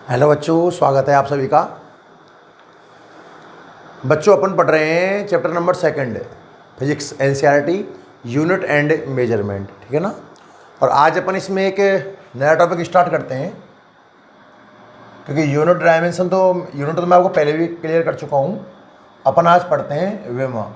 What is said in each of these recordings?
Hello बच्चों, स्वागत है आप सभी का। बच्चों, अपन पढ़ रहे हैं chapter number 2 physics NCERT unit and measurement, ठीक है ना। और आज अपन इसमें एक नया टॉपिक स्टार्ट करते हैं, क्योंकि यूनिट तो मैं आपको पहले भी क्लियर कर चुका हूँ। अपन आज पढ़ते हैं विमा।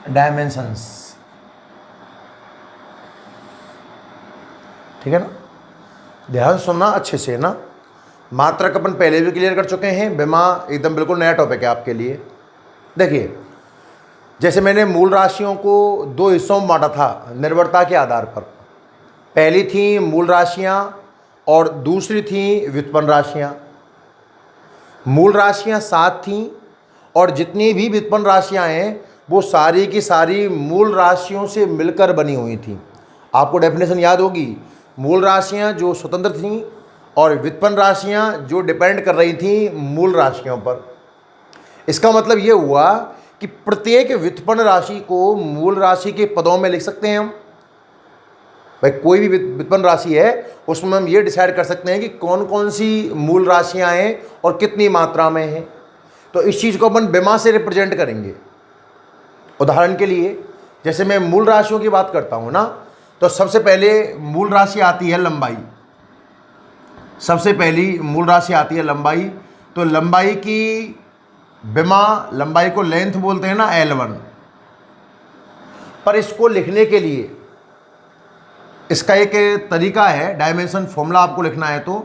डायमेंशंस, ठीक है ना। ध्यान सुनना अच्छे से ना। मात्रक अपन पहले भी क्लियर कर चुके हैं। विमा एकदम बिल्कुल नया टॉपिक है आपके लिए। देखिए, जैसे मैंने मूल राशियों को 2 हिस्सों में बांटा था निर्भरता के आधार पर। पहली थी मूल राशियां और दूसरी थी व्युत्पन्न राशियां। मूल राशियां 7 थीं और जितनी भी व्युत्पन्न राशियां हैं वो सारी की सारी मूल राशियों से मिलकर बनी हुई थी। आपको डेफिनेशन याद होगी। मूल राशियां जो स्वतंत्र थीं और व्युत्पन्न राशियां जो डिपेंड कर रही थीं मूल राशियों पर। इसका मतलब ये हुआ कि प्रत्येक व्युत्पन्न राशि को मूल राशि के पदों में लिख सकते हैं हम। भाई, कोई भी व्युत्पन्न राशि है उसमें हम ये डिसाइड कर सकते हैं कि कौन कौन सी मूल राशियां हैं और कितनी मात्रा में हैं। तो इस चीज़ को अपन विमा से रिप्रेजेंट करेंगे। उदाहरण के लिए, जैसे मैं मूल राशियों की बात करता हूँ ना, तो सबसे पहले मूल राशि आती है लंबाई। सबसे पहली मूल राशि आती है लंबाई। तो लंबाई की विमा, लंबाई को लेंथ बोलते हैं ना, L1। पर इसको लिखने के लिए इसका एक तरीका है, डायमेंशन फॉर्मूला आपको लिखना है तो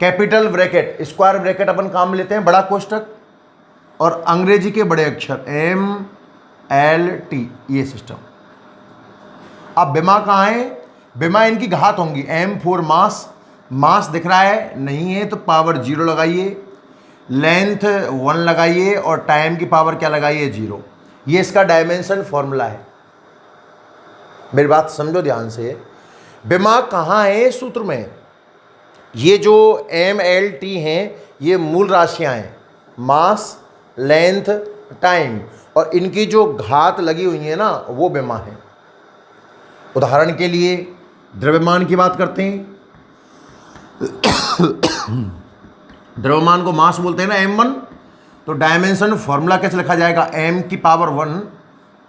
कैपिटल ब्रैकेट, स्क्वायर ब्रैकेट अपन काम लेते हैं, बड़ा कोष्ठक और अंग्रेजी के बड़े अक्षर MLT, ये सिस्टम। अब विमा कहाँ है? विमा इनकी घात होंगी। M फॉर मास, मास दिख रहा है नहीं है तो पावर 0 लगाइए, लेंथ 1 लगाइए और टाइम की पावर क्या लगाइए? 0। ये इसका डायमेंशन फॉर्मूला है। मेरी बात समझो ध्यान से। विमा कहाँ है सूत्र में? ये जो MLT हैं ये मूल राशियां हैं, मास, लेंथ, टाइम, और इनकी जो घात लगी हुई है ना वो विमा है। उदाहरण के लिए द्रव्यमान की बात करते हैं। द्रव्यमान को मास बोलते हैं ना, M1। तो डायमेंशन फॉर्मूला कैसे लिखा जाएगा? M की पावर 1,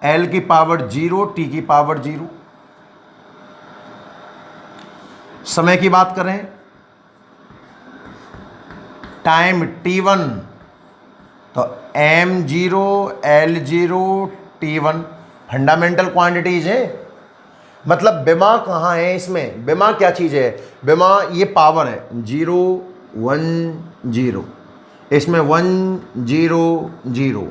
L की पावर 0, T की पावर 0। समय की बात करें, टाइम T1, तो M0, L0, T1 fundamental quantities है। मतलब विमा कहाँ है इसमें? विमा क्या चीज़ है? विमा ये पावर है 0, 1, 0। इसमें 1, 0, 0,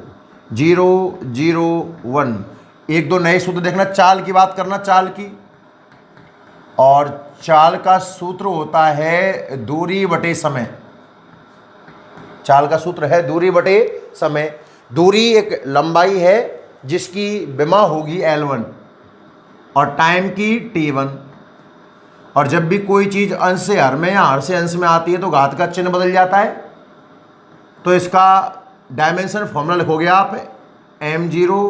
0, 0, 1। एक दो नए सूत्र देखना। चाल की बात करना, चाल की। और चाल का सूत्र होता है दूरी बटे समय। चाल का सूत्र है दूरी बटे समय। दूरी एक लंबाई है जिसकी विमा होगी L1 और टाइम की T1। और जब भी कोई चीज़ अंश से हर में या हर से अंश में आती है तो घात का चिन्ह बदल जाता है। तो इसका डायमेंशन फॉर्मूला लिखोगे आप M0,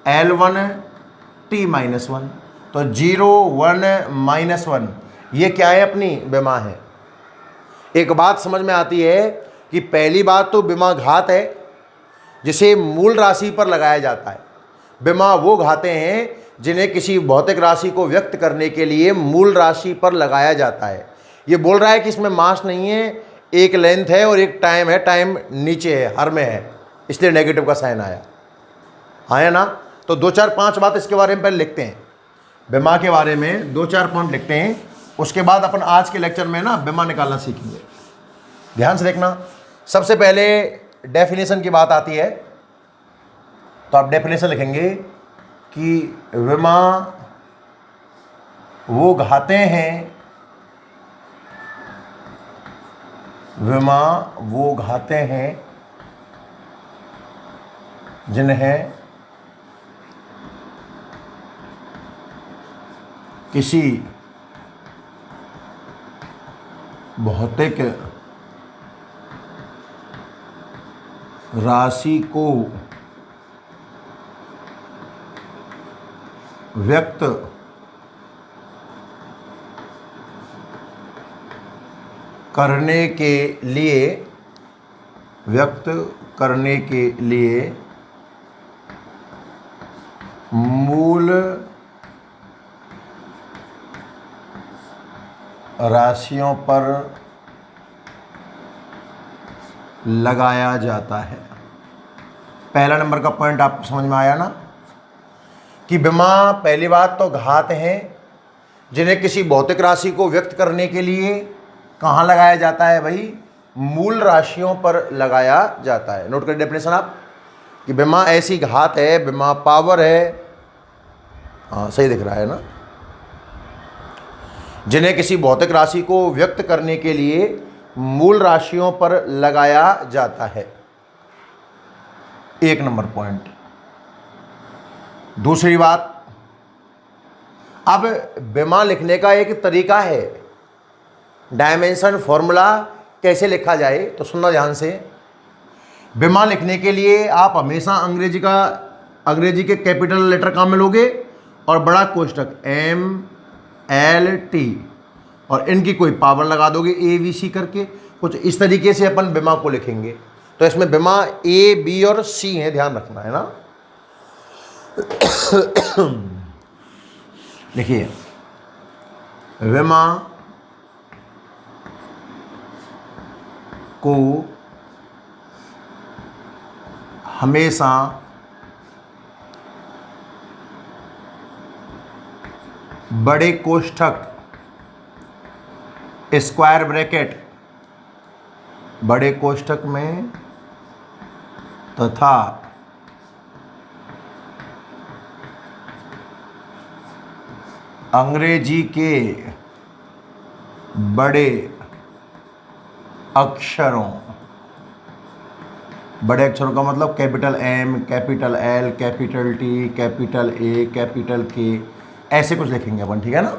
L1, T-1। तो 0, 1, -1 ये क्या है? अपनी विमा है। एक बात समझ में आती है कि पहली बात तो विमा घात है जिसे मूल राशि पर लगाया जाता है। विमा वो घातें हैं जिन्हें किसी भौतिक राशि को व्यक्त करने के लिए मूल राशि पर लगाया जाता है। ये बोल रहा है कि इसमें मास नहीं है, एक लेंथ है और एक टाइम है। टाइम नीचे है, हर में है, इसलिए नेगेटिव का साइन आया ना। तो 2, 4, 5 बात इसके बारे में पहले लिखते हैं। विमा के बारे में 2, 4 पॉइंट लिखते हैं, उसके बाद अपन आज के लेक्चर में ना विमा निकालना सीखेंगे। ध्यान से देखना। सबसे पहले डेफिनेशन की बात आती है, तो आप डेफिनेशन लिखेंगे कि विमा वो घातें हैं, विमा वो घातें हैं जिन्हें किसी भौतिक राशि को व्यक्त करने के लिए मूल राशियों पर लगाया जाता है। पहला नंबर का पॉइंट आपको समझ में आया ना कि विमा पहली बात तो घात हैं जिन्हें किसी भौतिक राशि को व्यक्त करने के लिए कहाँ लगाया जाता है भाई, मूल राशियों पर लगाया जाता है। नोट करिए डेफिनेशन आप कि विमा ऐसी घात है, विमा पावर है, हाँ सही दिख रहा है ना, जिन्हें किसी भौतिक राशि को व्यक्त करने के लिए मूल राशियों पर लगाया जाता है। एक नंबर पॉइंट। दूसरी बात, अब विमा लिखने का एक तरीका है, डायमेंशन फॉर्मूला कैसे लिखा जाए तो सुनना ध्यान से। विमा लिखने के लिए आप हमेशा अंग्रेजी के कैपिटल लेटर काम में लोगे और बड़ा कोष्टक MLT और इनकी कोई पावर लगा दोगे ABC करके, कुछ इस तरीके से अपन विमा को लिखेंगे। तो इसमें विमा A, B और C है, ध्यान रखना है ना। देखिए, विमा को हमेशा बड़े कोष्ठक स्क्वायर ब्रैकेट बड़े कोष्ठक में तथा अंग्रेजी के बड़े अक्षरों का मतलब capital M, capital L, capital T, capital A, capital K, ऐसे कुछ लिखेंगे अपन, ठीक है ना।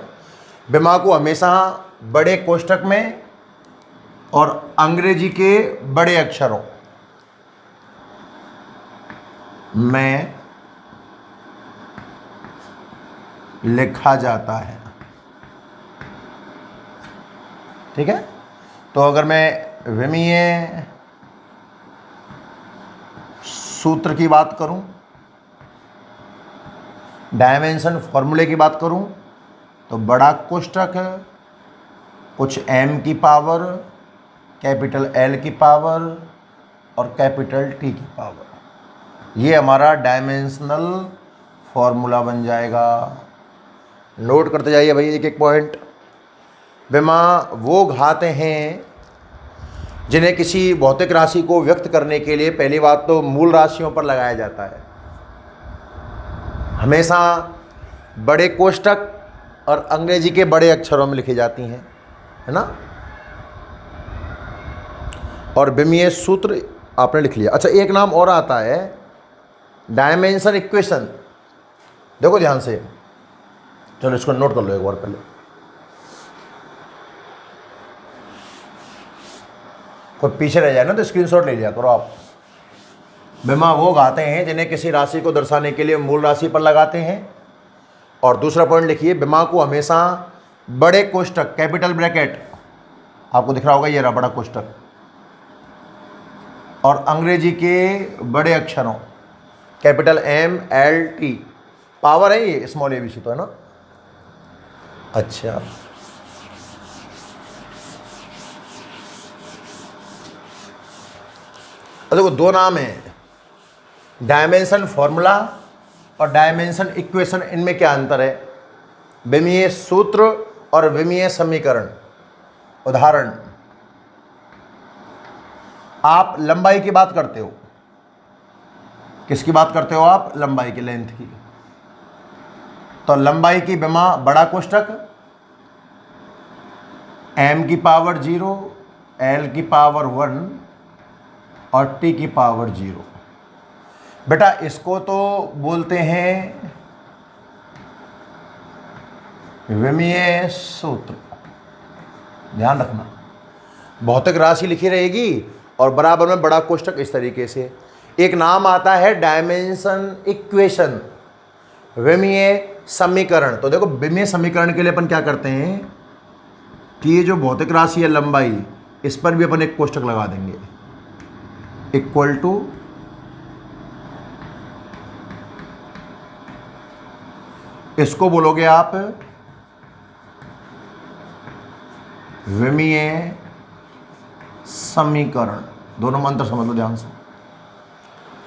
विमा को हमेशा बड़े कोष्ठक में और अंग्रेजी के बड़े अक्षरों में लिखा जाता है, ठीक है। तो अगर मैं विमीय सूत्र की बात करूं, डायमेंशन फॉर्मूले की बात करूं, तो बड़ा कोष्ठक कुछ M की पावर, कैपिटल L की पावर और कैपिटल T की पावर, ये हमारा डायमेंशनल फॉर्मूला बन जाएगा। नोट करते जाइए भाई एक एक पॉइंट। विमा वो घातें हैं जिन्हें किसी भौतिक राशि को व्यक्त करने के लिए पहली बात तो मूल राशियों पर लगाया जाता है, हमेशा बड़े कोष्ठक और अंग्रेजी के बड़े अक्षरों में लिखी जाती हैं, है ना। और विमीय सूत्र आपने लिख लिया। अच्छा, एक नाम और आता है डायमेंशन इक्वेशन। देखो ध्यान से, चलो इसको नोट कर लो एक बार पहले। कोई पीछे रह जाए ना तो स्क्रीनशॉट ले लिया करो आप। विमा वो घाते हैं जिन्हें किसी राशि को दर्शाने के लिए मूल राशि पर लगाते हैं। और दूसरा पॉइंट लिखिए, विमा को हमेशा बड़े कोष्ठक कैपिटल ब्रैकेट, आपको दिख रहा होगा ये रहा बड़ा कोष्ठक, और अंग्रेजी के बड़े अक्षरों कैपिटल MLT, पावर है ये स्मॉल ABC तो है ना। अच्छा, देखो दो नाम हैं, डायमेंशन फॉर्मूला और डायमेंशन इक्वेशन। इनमें क्या अंतर है? विमीय सूत्र और विमीय समीकरण। उदाहरण, आप लंबाई की बात करते हो, किसकी बात करते हो आप? लंबाई की, लेंथ की। तो लंबाई की विमा बड़ा कोष्ठक M की पावर 0, L की पावर 1 और T की पावर 0। बेटा इसको तो बोलते हैं विमीय सूत्र। ध्यान रखना, भौतिक राशि लिखी रहेगी और बराबर में बड़ा कोष्ठक इस तरीके से। एक नाम आता है डायमेंशन इक्वेशन, विमीय समीकरण। तो देखो विमीय समीकरण के लिए अपन क्या करते हैं कि ये जो भौतिक राशि है लंबाई, इस पर भी अपन एक कोष्ठक लगा देंगे, इक्वल टू इसको बोलोगे आप विमीय समीकरण। दोनों में अंतर समझ लो ध्यान से,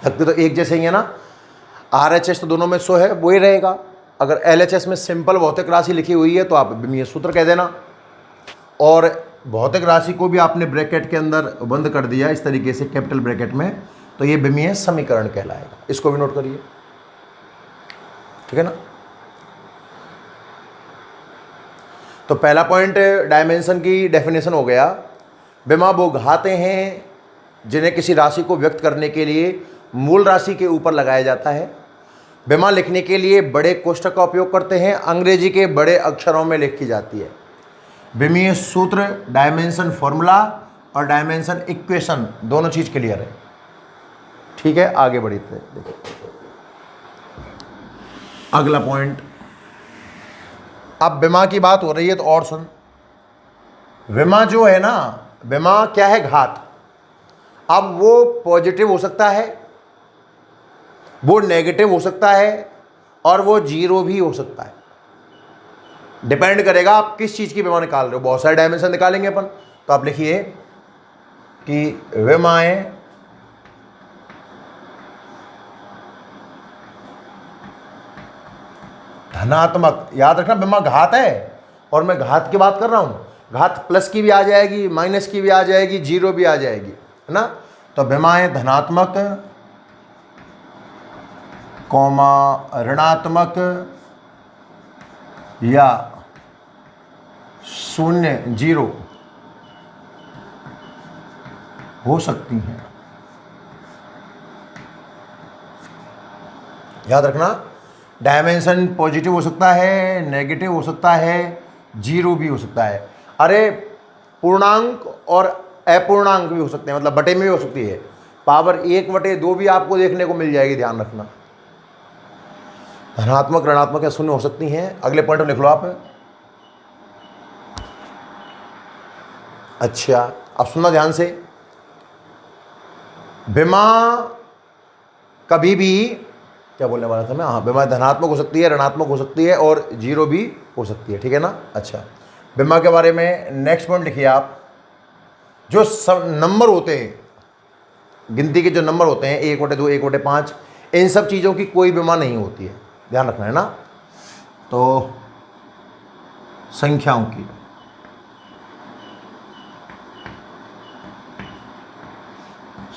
लगते तो एक जैसे ही है ना। RHS तो दोनों में 100 है, वो ही रहेगा। अगर LHS में सिंपल भौतिक राशि लिखी हुई है तो आप विमीय सूत्र कह देना, और भौतिक राशि को भी आपने ब्रैकेट के अंदर बंद कर दिया इस तरीके से कैपिटल ब्रैकेट में, तो ये विमीय समीकरण कहलाएगा। इसको भी नोट करिए, ठीक है ना। तो पहला पॉइंट डायमेंशन की डेफिनेशन हो गया। विमा वो घाते हैं जिन्हें किसी राशि को व्यक्त करने के लिए मूल राशि के ऊपर लगाया जाता है। विमा लिखने के लिए बड़े कोष्ठक का उपयोग करते हैं, अंग्रेजी के बड़े अक्षरों में लिखी जाती है। विमीय सूत्र, डायमेंशन फॉर्मूला और डायमेंशन इक्वेशन, दोनों चीज़ क्लियर है, ठीक है। आगे बढ़ते हैं, देखो अगला पॉइंट। अब विमा की बात हो रही है तो और सुन, विमा जो है ना, विमा क्या है, घात। अब वो पॉजिटिव हो सकता है, वो नेगेटिव हो सकता है, और वो जीरो भी हो सकता है। डिपेंड करेगा आप किस चीज़ की विमा निकाल रहे हो। बहुत सारे डायमेंशन निकालेंगे अपन, तो आप लिखिए कि विमाएं धनात्मक, याद रखना विमा घात है और मैं घात की बात कर रहा हूँ। घात प्लस की भी आ जाएगी, माइनस की भी आ जाएगी, जीरो भी आ जाएगी, है ना। तो विमाएं धनात्मक, कौमा ऋणात्मक या शून्य जीरो हो सकती हैं। याद रखना, डायमेंशन पॉजिटिव हो सकता है, नेगेटिव हो सकता है, जीरो भी हो सकता है। अरे पूर्णांक और अपूर्णांक भी हो सकते हैं, मतलब बटे में भी हो सकती है। पावर 1/2 भी आपको देखने को मिल जाएगी, ध्यान रखना। धनात्मक, ऋणात्मक या शून्य हो सकती हैं। अगले पॉइंट में लिख लो आप। अच्छा, अब सुनना ध्यान से। विमा कभी भी, क्या बोलने वाला था मैं, हाँ, विमा धनात्मक हो सकती है, ऋणात्मक हो सकती है और जीरो भी हो सकती है, ठीक है ना। अच्छा, विमा के बारे में नेक्स्ट पॉइंट लिखिए आप। जो सब नंबर होते हैं, गिनती के जो नंबर होते हैं 1/2, 1/5, इन सब चीज़ों की कोई विमा नहीं होती है, ध्यान रखना है ना। तो संख्याओं की,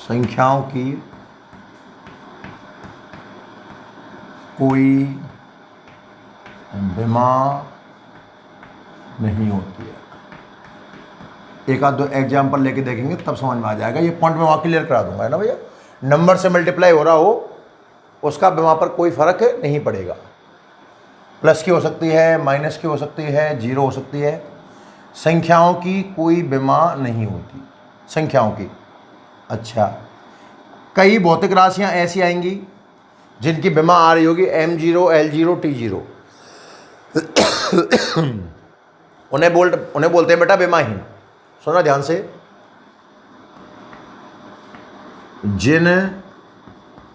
संख्याओं की कोई विमा नहीं होती है। एक आध दो एग्जाम्पल लेके देखेंगे तब समझ में आ जाएगा। ये पॉइंट मैं वहाँ क्लियर करा दूंगा, है ना भैया। नंबर से मल्टीप्लाई हो रहा हो उसका विमा पर कोई फर्क नहीं पड़ेगा। प्लस की हो सकती है, माइनस की हो सकती है, जीरो हो सकती है। संख्याओं की कोई विमा नहीं होती, संख्याओं की। अच्छा, कई भौतिक राशियाँ ऐसी आएंगी जिनकी विमा आ रही होगी M0, L0, T0। उन्हें बोलते हैं बेटा विमाहीन। सुना ध्यान से, जिन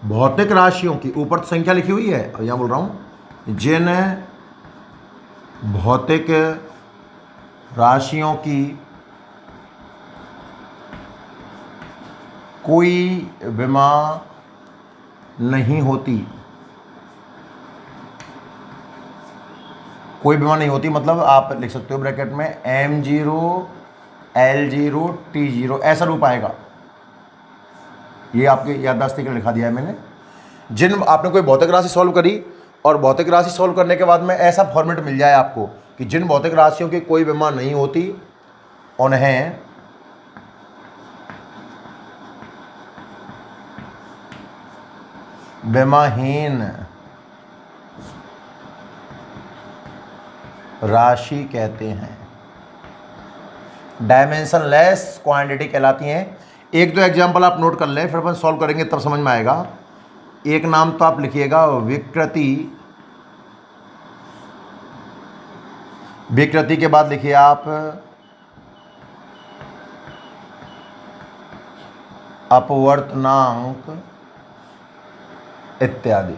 भौतिक राशियों की, ऊपर संख्या लिखी हुई है, अब यहां बोल रहा हूं, जिन भौतिक राशियों की कोई विमा नहीं होती, कोई विमा नहीं होती मतलब आप लिख सकते हो ब्रैकेट में M0, L0, T0, ऐसा रूप आएगा। ये आपके याददाश्त के लिए लिखा दिया है मैंने। जिन आपने कोई भौतिक राशि सॉल्व करी और भौतिक राशि सॉल्व करने के बाद में ऐसा फॉर्मेट मिल जाए आपको कि जिन भौतिक राशियों की कोई विमा नहीं होती उन्हें विमाहीन राशि कहते हैं, डायमेंशन लेस क्वांटिटी कहलाती हैं। एक दो एग्जाम्पल आप नोट कर लें, फिर अपन सॉल्व करेंगे तब समझ में आएगा। एक नाम तो आप लिखिएगा विकृति विकृति के बाद लिखिए आप अपवर्तनांक इत्यादि।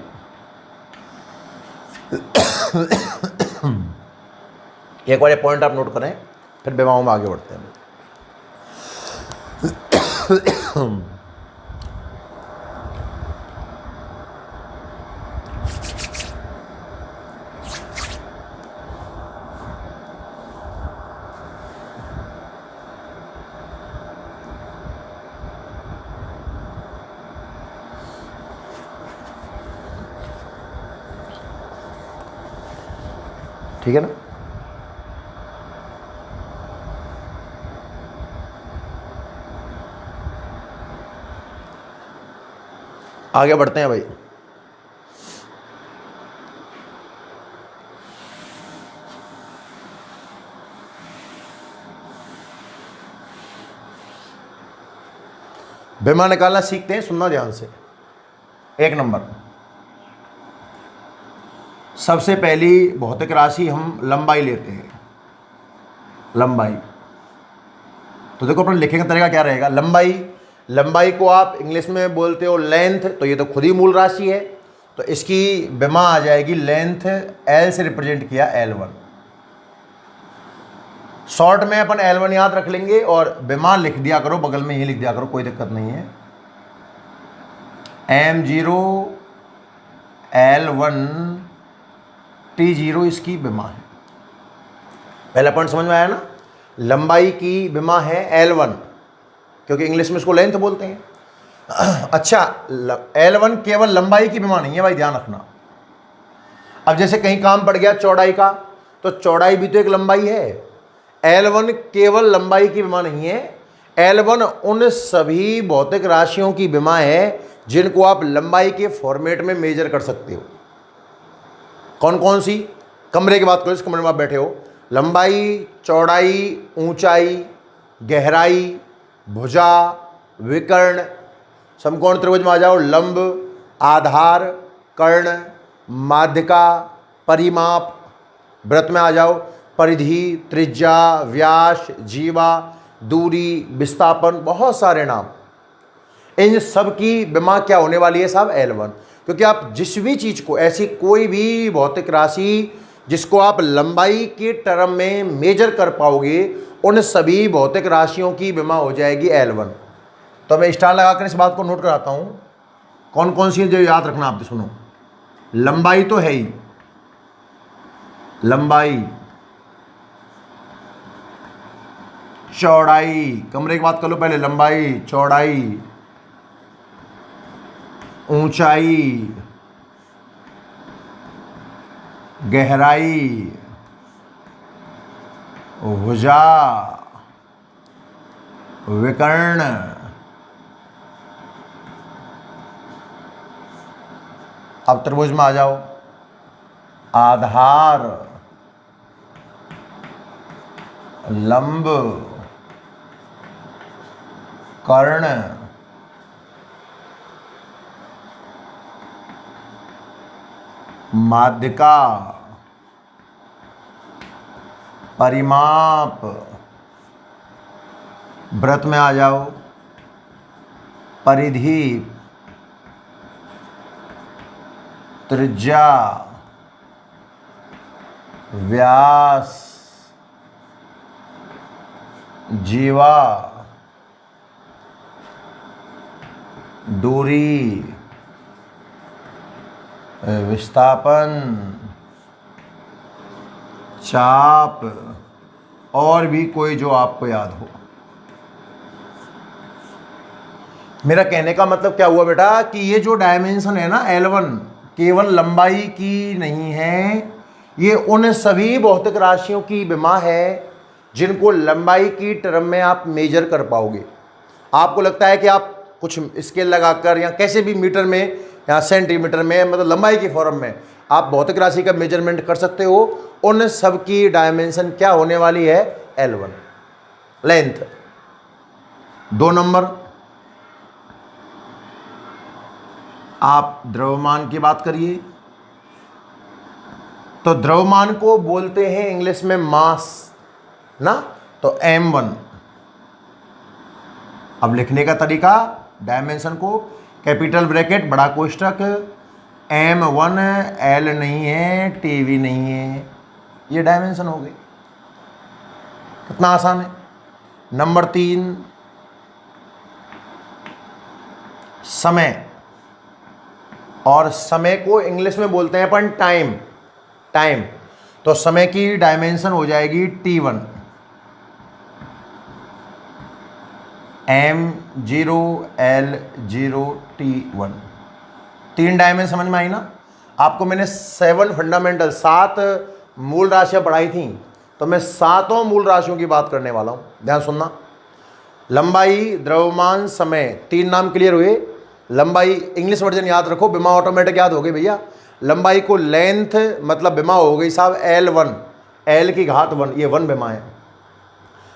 एक बार ये पॉइंट आप नोट करें, फिर विमाओं में आगे बढ़ते हैं। ठीक है ना। आगे बढ़ते हैं भाई। विमा निकालना सीखते हैं, सुनना ध्यान से। एक नंबर, सबसे पहली भौतिक राशि हम लंबाई लेते हैं। लंबाई तो देखो अपन लिखने का तरीका क्या रहेगा। लंबाई को आप इंग्लिश में बोलते हो लेंथ, तो ये तो खुद ही मूल राशि है, तो इसकी विमा आ जाएगी लेंथ L से रिप्रेजेंट किया L1। शॉर्ट में अपन L1 याद रख लेंगे और विमा लिख दिया करो, बगल में ही लिख दिया करो, कोई दिक्कत नहीं है। M0 L1 T0 इसकी विमा है। पहला पॉइंट समझ में आया ना। लंबाई की विमा है L1, क्योंकि इंग्लिश में इसको लेंथ बोलते हैं। अच्छा, L1 केवल लंबाई की विमा नहीं है भाई, ध्यान रखना। अब जैसे कहीं काम पड़ गया चौड़ाई का, तो चौड़ाई भी तो एक लंबाई है। L1 केवल लंबाई की विमा नहीं है, L1 उन सभी भौतिक राशियों की विमा है जिनको आप लंबाई के फॉर्मेट में मेजर कर सकते हो। कौन कौन सी? कमरे की बात करो, इस कमरे में आप बैठे हो। लंबाई, चौड़ाई, ऊंचाई, गहराई, भुजा, विकर्ण। समकोण त्रिभुज में आ जाओ, लंब, आधार, कर्ण, माध्यिका, परिमाप। वृत्त में आ जाओ, परिधि, त्रिज्या, व्यास, जीवा, दूरी, विस्थापन, बहुत सारे नाम। इन सब की विमा क्या होने वाली है साहब? L1। क्योंकि आप जिस भी चीज़ को, ऐसी कोई भी भौतिक राशि जिसको आप लंबाई के टर्म में मेजर कर पाओगे, उन सभी भौतिक राशियों की विमा हो जाएगी L1। तो मैं स्टार लगाकर इस बात को नोट कराता हूँ। कौन कौन सी है जो याद रखना आप? सुनो, लंबाई तो है ही, लंबाई, चौड़ाई, कमरे की बात कर लो पहले। लंबाई, चौड़ाई, ऊंचाई, गहराई, भुजा, विकर्ण, अब त्रिभुज में आ जाओ, आधार, लंब, कर्ण, माध्यिका, परिमाप। वृत्त में आ जाओ, परिधि, त्रिज्या, व्यास, जीवा, दूरी, विस्थापन, चाप, और भी कोई जो आपको याद हो। मेरा कहने का मतलब क्या हुआ बेटा, कि ये जो डायमेंशन है ना L1, केवल लंबाई की नहीं है, ये उन सभी भौतिक राशियों की विमा है जिनको लंबाई की टर्म में आप मेजर कर पाओगे। आपको लगता है कि आप कुछ स्केल लगाकर या कैसे भी मीटर में या सेंटीमीटर में, मतलब लंबाई की फॉर्म में आप भौतिक राशि का मेजरमेंट कर सकते हो। उन सब की डायमेंशन क्या होने वाली है? L1, length. 2 नंबर, आप द्रव्यमान की बात करिए। तो द्रव्यमान को बोलते हैं इंग्लिश में मास ना, तो m1। अब लिखने का तरीका, डायमेंशन को कैपिटल ब्रैकेट बड़ा कोष्टक, m1 l नहीं है, tv नहीं है, ये डायमेंशन हो गई। कितना आसान है। नंबर 3, समय, और समय को इंग्लिश में बोलते हैं अपन टाइम। टाइम, तो समय की डायमेंशन हो जाएगी t1, m0 l0 t1। 3 dimension समझ में आई ना। आपको मैंने 7 फंडामेंटल 7 मूल राशियां पढ़ाई थी, तो मैं 7 मूल राशियों की बात करने वाला हूं। ध्यान सुनना। लंबाई, द्रव्यमान, समय, 3 नाम क्लियर हुए। लंबाई इंग्लिश वर्जन याद रखो, बिमा ऑटोमेटिक याद हो गई भैया। लंबाई को लेंथ मतलब बिमा हो गई साहब L1, L की घात 1, ये 1 बिमा है,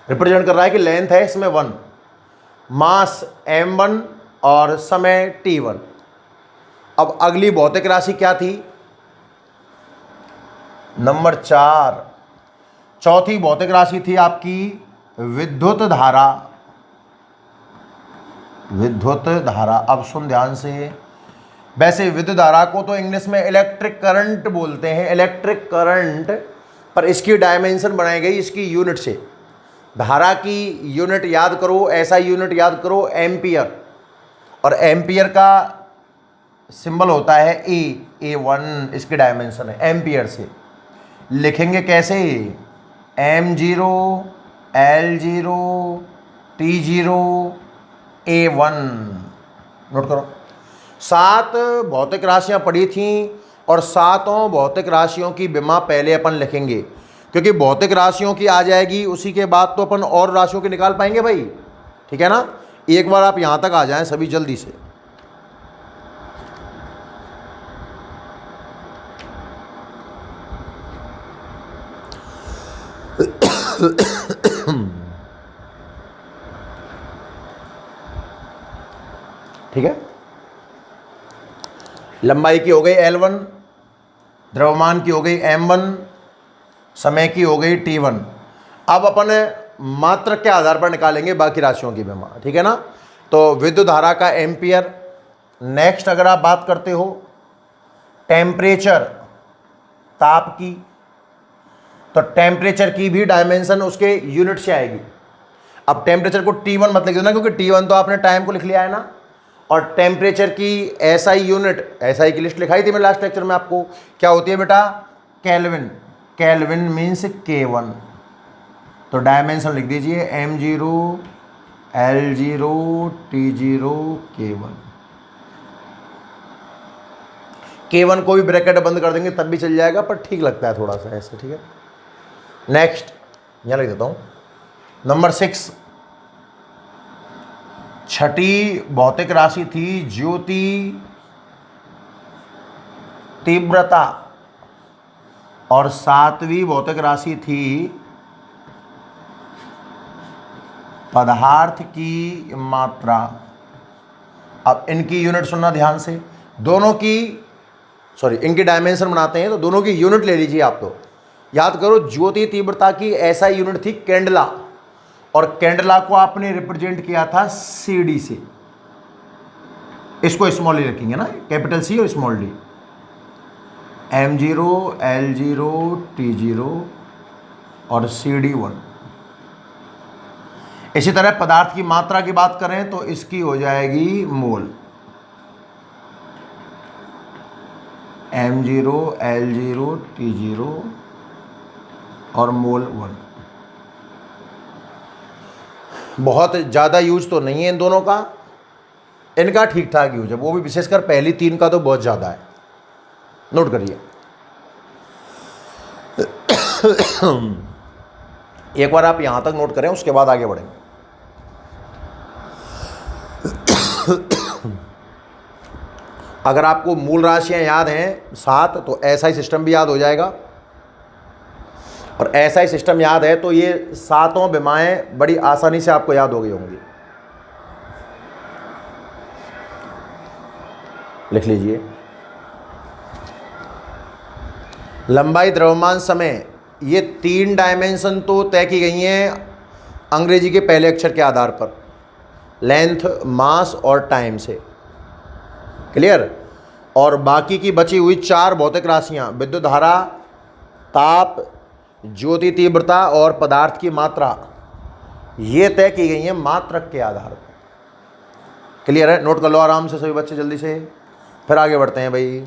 रिप्रेजेंट कर रहा है कि लेंथ है इसमें 1। मास m1 और समय t1। अब अगली भौतिक राशि क्या थी? नंबर 4, चौथी भौतिक राशि थी आपकी विद्युत धारा। विद्युत धारा, अब सुन ध्यान से। वैसे विद्युत धारा को तो इंग्लिश में इलेक्ट्रिक करंट बोलते हैं, इलेक्ट्रिक करंट, पर इसकी डायमेंशन बनाई गई इसकी यूनिट से। धारा की यूनिट याद करो, ऐसा यूनिट याद करो एम्पियर, और एम्पियर का सिंबल होता है A1, इसकी डायमेंशन है एम्पियर से। लिखेंगे कैसे? m0 l0 t0 A1। Note करो। 7 भौतिक राशियां पढ़ी थी, और 7 भौतिक राशियों की विमा पहले अपन लिखेंगे, क्योंकि भौतिक राशियों की आ जाएगी, उसी के बाद तो अपन और राशियों की निकाल पाएंगे भाई। ठीक है ना। एक बार आप यहां तक आ जाएं सभी जल्दी से। ठीक है। लंबाई की हो गई L1, द्रव्यमान की हो गई m1, समय की हो गई t1। अब अपन मात्रक के आधार पर निकालेंगे बाकी राशियों की विमा। ठीक है ना। तो विद्युत धारा का एम्पियर। नेक्स्ट अगर आप बात करते हो टेम्परेचर, ताप की, तो टेम्परेचर की भी डायमेंशन उसके यूनिट से आएगी। अब टेम्परेचर को T1 मत लिख देना, क्योंकि T1 तो आपने टाइम को लिख लिया है ना। और टेम्परेचर की SI यूनिट, SI की लिस्ट लिखाई थी मैं लास्ट लेक्चर में आपको, क्या होती है बेटा? केल्विन। Kelvin means K1। तो डायमेंशन लिख दीजिए m0 l0 t0 K1। K1 को भी ब्रैकेट बंद कर देंगे तब भी चल जाएगा, पर ठीक लगता है थोड़ा सा ऐसे। ठीक है। नेक्स्ट यहां लिख देता हूं। नंबर 6, छठी भौतिक राशि थी ज्योति तीव्रता, और 7वीं भौतिक राशि थी पदार्थ की मात्रा। अब इनकी यूनिट सुनना ध्यान से, दोनों की इनकी डायमेंशन बनाते हैं, तो दोनों की यूनिट ले लीजिए आप। तो याद करो, ज्योति तीव्रता की ऐसा यूनिट थी कैंडला, और कैंडला को आपने रिप्रेजेंट किया था CD से। इसको स्मॉल ही रखेंगे ना, कैपिटल C और small d। m0 l0 t0 और CD1। इसी तरह पदार्थ की मात्रा की बात करें तो इसकी हो जाएगी मोल, m0 l0 t0 और मोल 1। बहुत ज़्यादा यूज तो नहीं है इन दोनों का, इनका ठीक ठाक यूज है, वो भी विशेषकर पहली 3 का तो बहुत ज़्यादा है। नोट करिए। एक बार आप यहां तक नोट करें, उसके बाद आगे बढ़ेंगे। अगर आपको मूल राशियां याद हैं 7, तो SI सिस्टम भी याद हो जाएगा, और SI सिस्टम याद है तो ये 7 विमाएं बड़ी आसानी से आपको याद हो गई होंगी। लिख लीजिए। लंबाई, द्रव्यमान, समय, ये 3 डायमेंशन तो तय की गई हैं अंग्रेजी के पहले अक्षर के आधार पर, लेंथ, मास और टाइम से। क्लियर। और बाकी की बची हुई 4 भौतिक राशियां, विद्युत धारा, ताप, ज्योति तीव्रता और पदार्थ की मात्रा, ये तय की गई हैं मात्रक के आधार पर। क्लियर है। नोट कर लो आराम से सभी बच्चे जल्दी से, फिर आगे बढ़ते हैं भाई।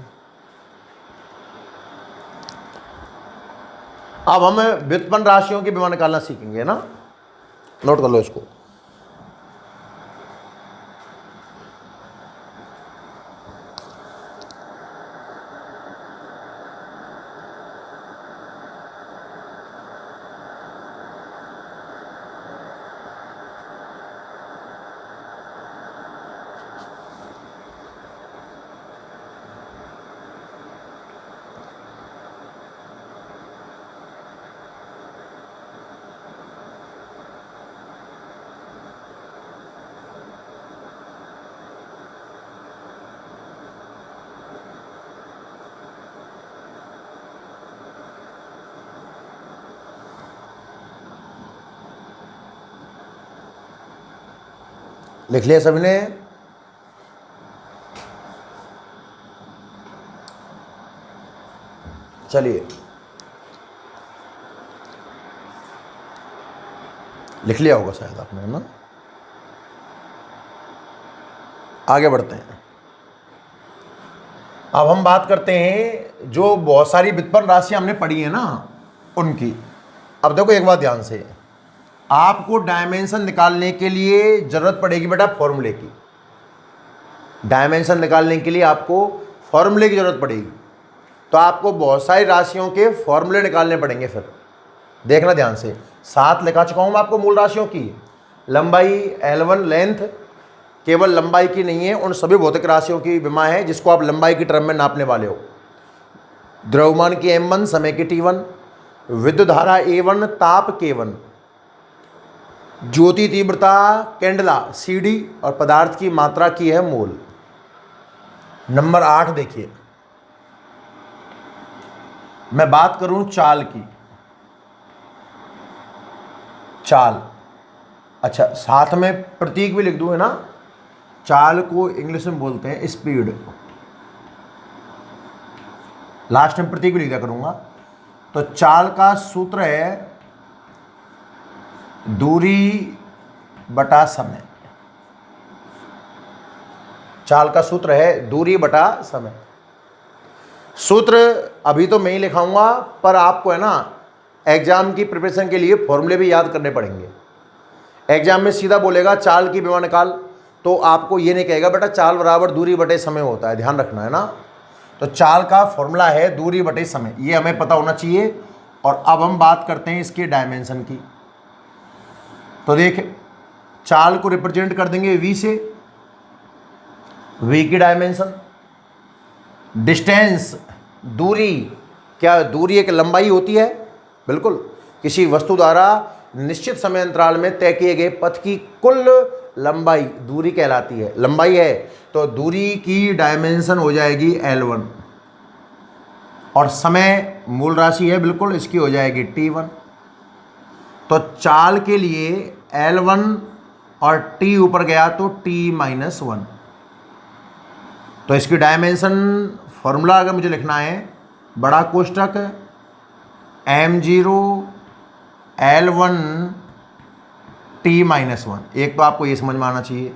अब हम व्युत्पन्न राशियों की विमा निकालना सीखेंगे ना, नोट कर लो इसको। लिख लिया सभी ने? चलिए लिख लिया होगा शायद आपने, है ना। आगे बढ़ते हैं। अब हम बात करते हैं जो बहुत सारी व्युत्पन्न राशियां हमने पढ़ी है ना उनकी। अब देखो एक बात ध्यान से, आपको डायमेंशन निकालने के लिए जरूरत पड़ेगी बेटा फॉर्मूले की। डायमेंशन निकालने के लिए आपको फॉर्मूले की जरूरत पड़ेगी, तो आपको बहुत सारी राशियों के फॉर्मूले निकालने पड़ेंगे। फिर देखना ध्यान से, 7 लिखा चुका हूं मैं आपको मूल राशियों की। लंबाई L1 लेंथ केवल लंबाई की नहीं है, उन सभी भौतिक राशियों की विमा है जिसको आप लंबाई की टर्म में नापने वाले हो। द्रव्यमान की M1, समय की T1, विद्युत धारा A1, ताप K1, ज्योति तीव्रता कैंडला CD और पदार्थ की मात्रा की है मोल। नंबर 8 देखिए, मैं बात करूं चाल की। चाल, अच्छा साथ में प्रतीक भी लिख दूं, है ना। चाल को इंग्लिश में बोलते हैं स्पीड, लास्ट में प्रतीक भी लिख दिया करूंगा। तो चाल का सूत्र है दूरी बटा समय। चाल का सूत्र है दूरी बटा समय। सूत्र अभी तो मैं ही लिखाऊंगा, पर आपको है ना एग्जाम की प्रिपरेशन के लिए फॉर्मूले भी याद करने पड़ेंगे। एग्जाम में सीधा बोलेगा चाल की विमा निकाल, तो आपको ये नहीं कहेगा बेटा चाल बराबर दूरी बटे समय होता है, ध्यान रखना है ना। तो चाल का फॉर्मूला है दूरी बटे समय, ये हमें पता होना चाहिए। और अब हम बात करते हैं इसके डायमेंशन की। तो देख, चाल को रिप्रेजेंट कर देंगे v से, v की डायमेंशन। डिस्टेंस, दूरी, क्या दूरी एक लंबाई होती है? बिल्कुल, किसी वस्तु द्वारा निश्चित समय अंतराल में तय किए गए पथ की कुल लंबाई दूरी कहलाती है। लंबाई है तो दूरी की डायमेंशन हो जाएगी L1, और समय मूल राशि है बिल्कुल, इसकी हो जाएगी T1। तो चाल के लिए L1 और T ऊपर गया तो T-1। तो इसकी डायमेंशन फॉर्मूला अगर मुझे लिखना है, बड़ा कोष्टक M0 L1 T-1। एक तो आपको ये समझ में आना चाहिए,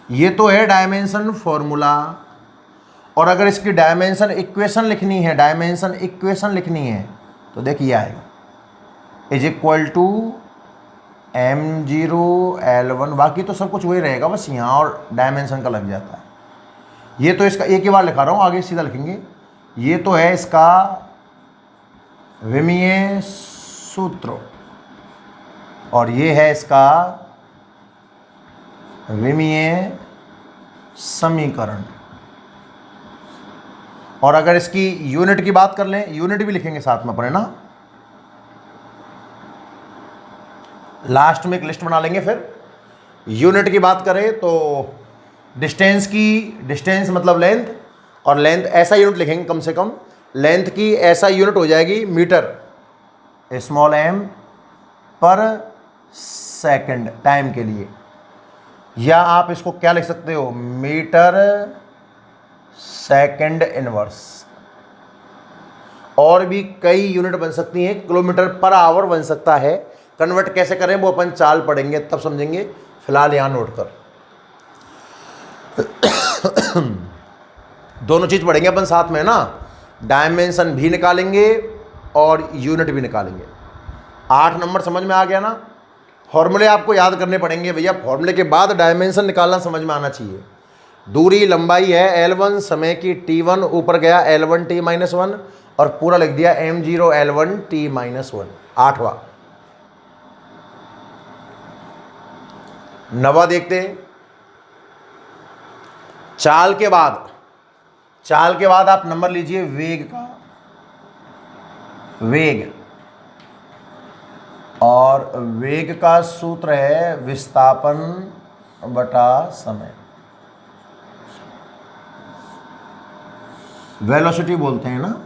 ये तो है डायमेंशन फॉर्मूला। और अगर इसकी डायमेंशन इक्वेशन लिखनी है, डायमेंशन इक्वेशन लिखनी है, तो देखिए आएगा is equal to M0 L1। बाकी तो सब कुछ वही रहेगा, बस यहाँ और डायमेंशन का लग जाता है। ये तो इसका एक ही बार लिखा रहा हूँ, आगे सीधा लिखेंगे। ये तो है इसका विमीय सूत्र, और ये है इसका विमीय समीकरण। और अगर इसकी यूनिट की बात कर लें, यूनिट भी लिखेंगे साथ में अपने ना, लास्ट में एक लिस्ट बना लेंगे। फिर यूनिट की बात करें तो डिस्टेंस की, डिस्टेंस मतलब लेंथ, और लेंथ ऐसा यूनिट लिखेंगे कम से कम लेंथ की ऐसा यूनिट हो जाएगी मीटर, स्मॉल m पर सेकंड टाइम के लिए, या आप इसको क्या लिख सकते हो, मीटर सेकंड इनवर्स। और भी कई यूनिट बन सकती हैं, किलोमीटर पर आवर बन सकता है। कन्वर्ट कैसे करें वो अपन चाल पढ़ेंगे तब समझेंगे, फिलहाल यहाँ नोट कर। दोनों चीज पढ़ेंगे अपन साथ में ना, डायमेंशन भी निकालेंगे और यूनिट भी निकालेंगे। 8 नंबर समझ में आ गया ना। फॉर्मूले आपको याद करने पड़ेंगे भैया, फॉर्मूले के बाद डायमेंशन निकालना समझ में आना चाहिए। दूरी लंबाई है L1, समय की T1, ऊपर गया L1T-1 और पूरा लिख दिया M0 L1T-1। 8वां। 9वां देखते हैं। चाल के बाद आप नंबर लीजिए वेग का, वेग, और वेग का सूत्र है विस्थापन बटा समय, वेलोसिटी बोलते हैं ना।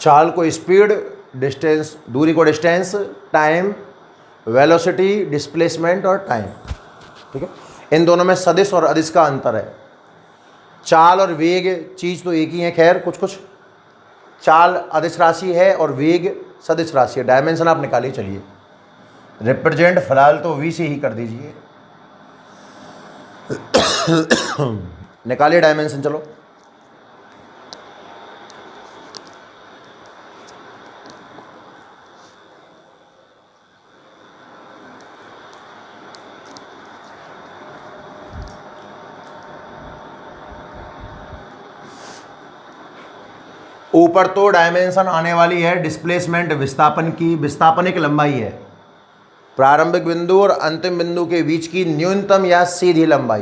चाल को स्पीड, डिस्टेंस, दूरी को डिस्टेंस, टाइम, वेलोसिटी, डिस्प्लेसमेंट और टाइम, ठीक है। इन दोनों में सदिश और अदिश का अंतर है। चाल और वेग चीज़ तो एक ही है, खैर कुछ कुछ। चाल अदिश राशि है और वेग सदिश राशि है। डायमेंशन आप निकालिए, चलिए। रिप्रेजेंट फिलहाल तो V से ही कर दीजिए। निकालिए डायमेंशन, चलो। ऊपर तो डायमेंशन आने वाली है डिस्प्लेसमेंट, विस्थापन की। विस्थापन एक लंबाई है, प्रारंभिक बिंदु और अंतिम बिंदु के बीच की न्यूनतम या सीधी लंबाई।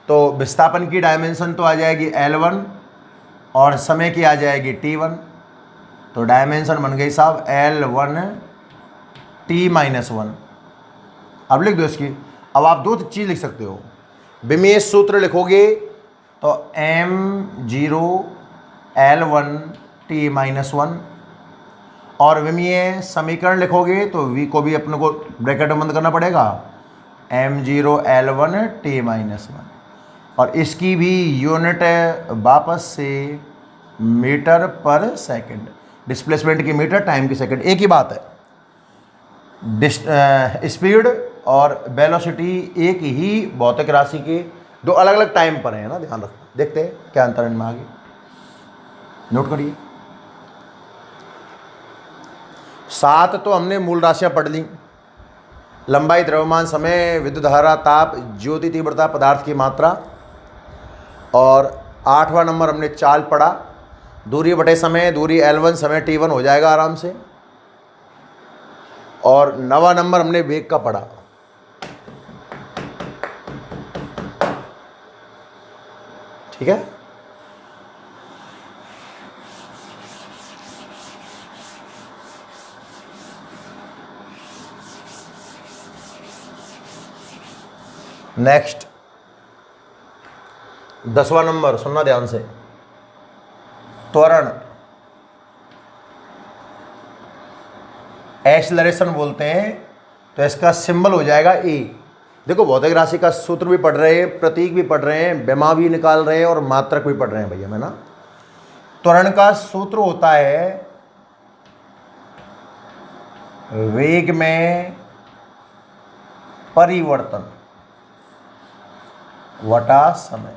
तो विस्थापन की डायमेंशन तो आ जाएगी L1 और समय की आ जाएगी T1। तो डायमेंशन बन गई साहब L1T-1। अब लिख दो इसकी। अब आप दो चीज़ लिख सकते हो। विमीय सूत्र लिखोगे तो M0 L1T-1, और विमीय समीकरण लिखोगे तो V को भी अपने को ब्रैकेट में बंद करना पड़ेगा, M0 L1T-1, और इसकी भी यूनिट वापस से मीटर पर सेकंड। डिस्प्लेसमेंट की मीटर, टाइम की सेकंड, एक ही बात है। स्पीड और वेलोसिटी एक ही भौतिक राशि के दो अलग अलग टाइम पर है ना, ध्यान रखो। देखते हैं क्या अंतर इनमें आगे, नोट करिए। 7 तो हमने मूल राशियां पढ़ ली। लंबाई, द्रव्यमान, समय, विद्युत धारा, ताप, ज्योति तीव्रता, पदार्थ की मात्रा। और 8वां नंबर हमने चाल पढ़ा, दूरी बटे समय, दूरी L1, समय T1 हो जाएगा आराम से। और 9वां नंबर हमने वेग का पढ़ा। ठीक है। नेक्स्ट 10वां नंबर, सुनना ध्यान से। त्वरण, एक्सेलरेशन बोलते हैं। तो इसका सिंबल हो जाएगा E। देखो, भौतिक राशि का सूत्र भी पढ़ रहे हैं, प्रतीक भी पढ़ रहे हैं, विमा भी निकाल रहे हैं और मात्रक भी पढ़ रहे हैं भैया मैं ना। त्वरण का सूत्र होता है वेग में परिवर्तन वटा समय।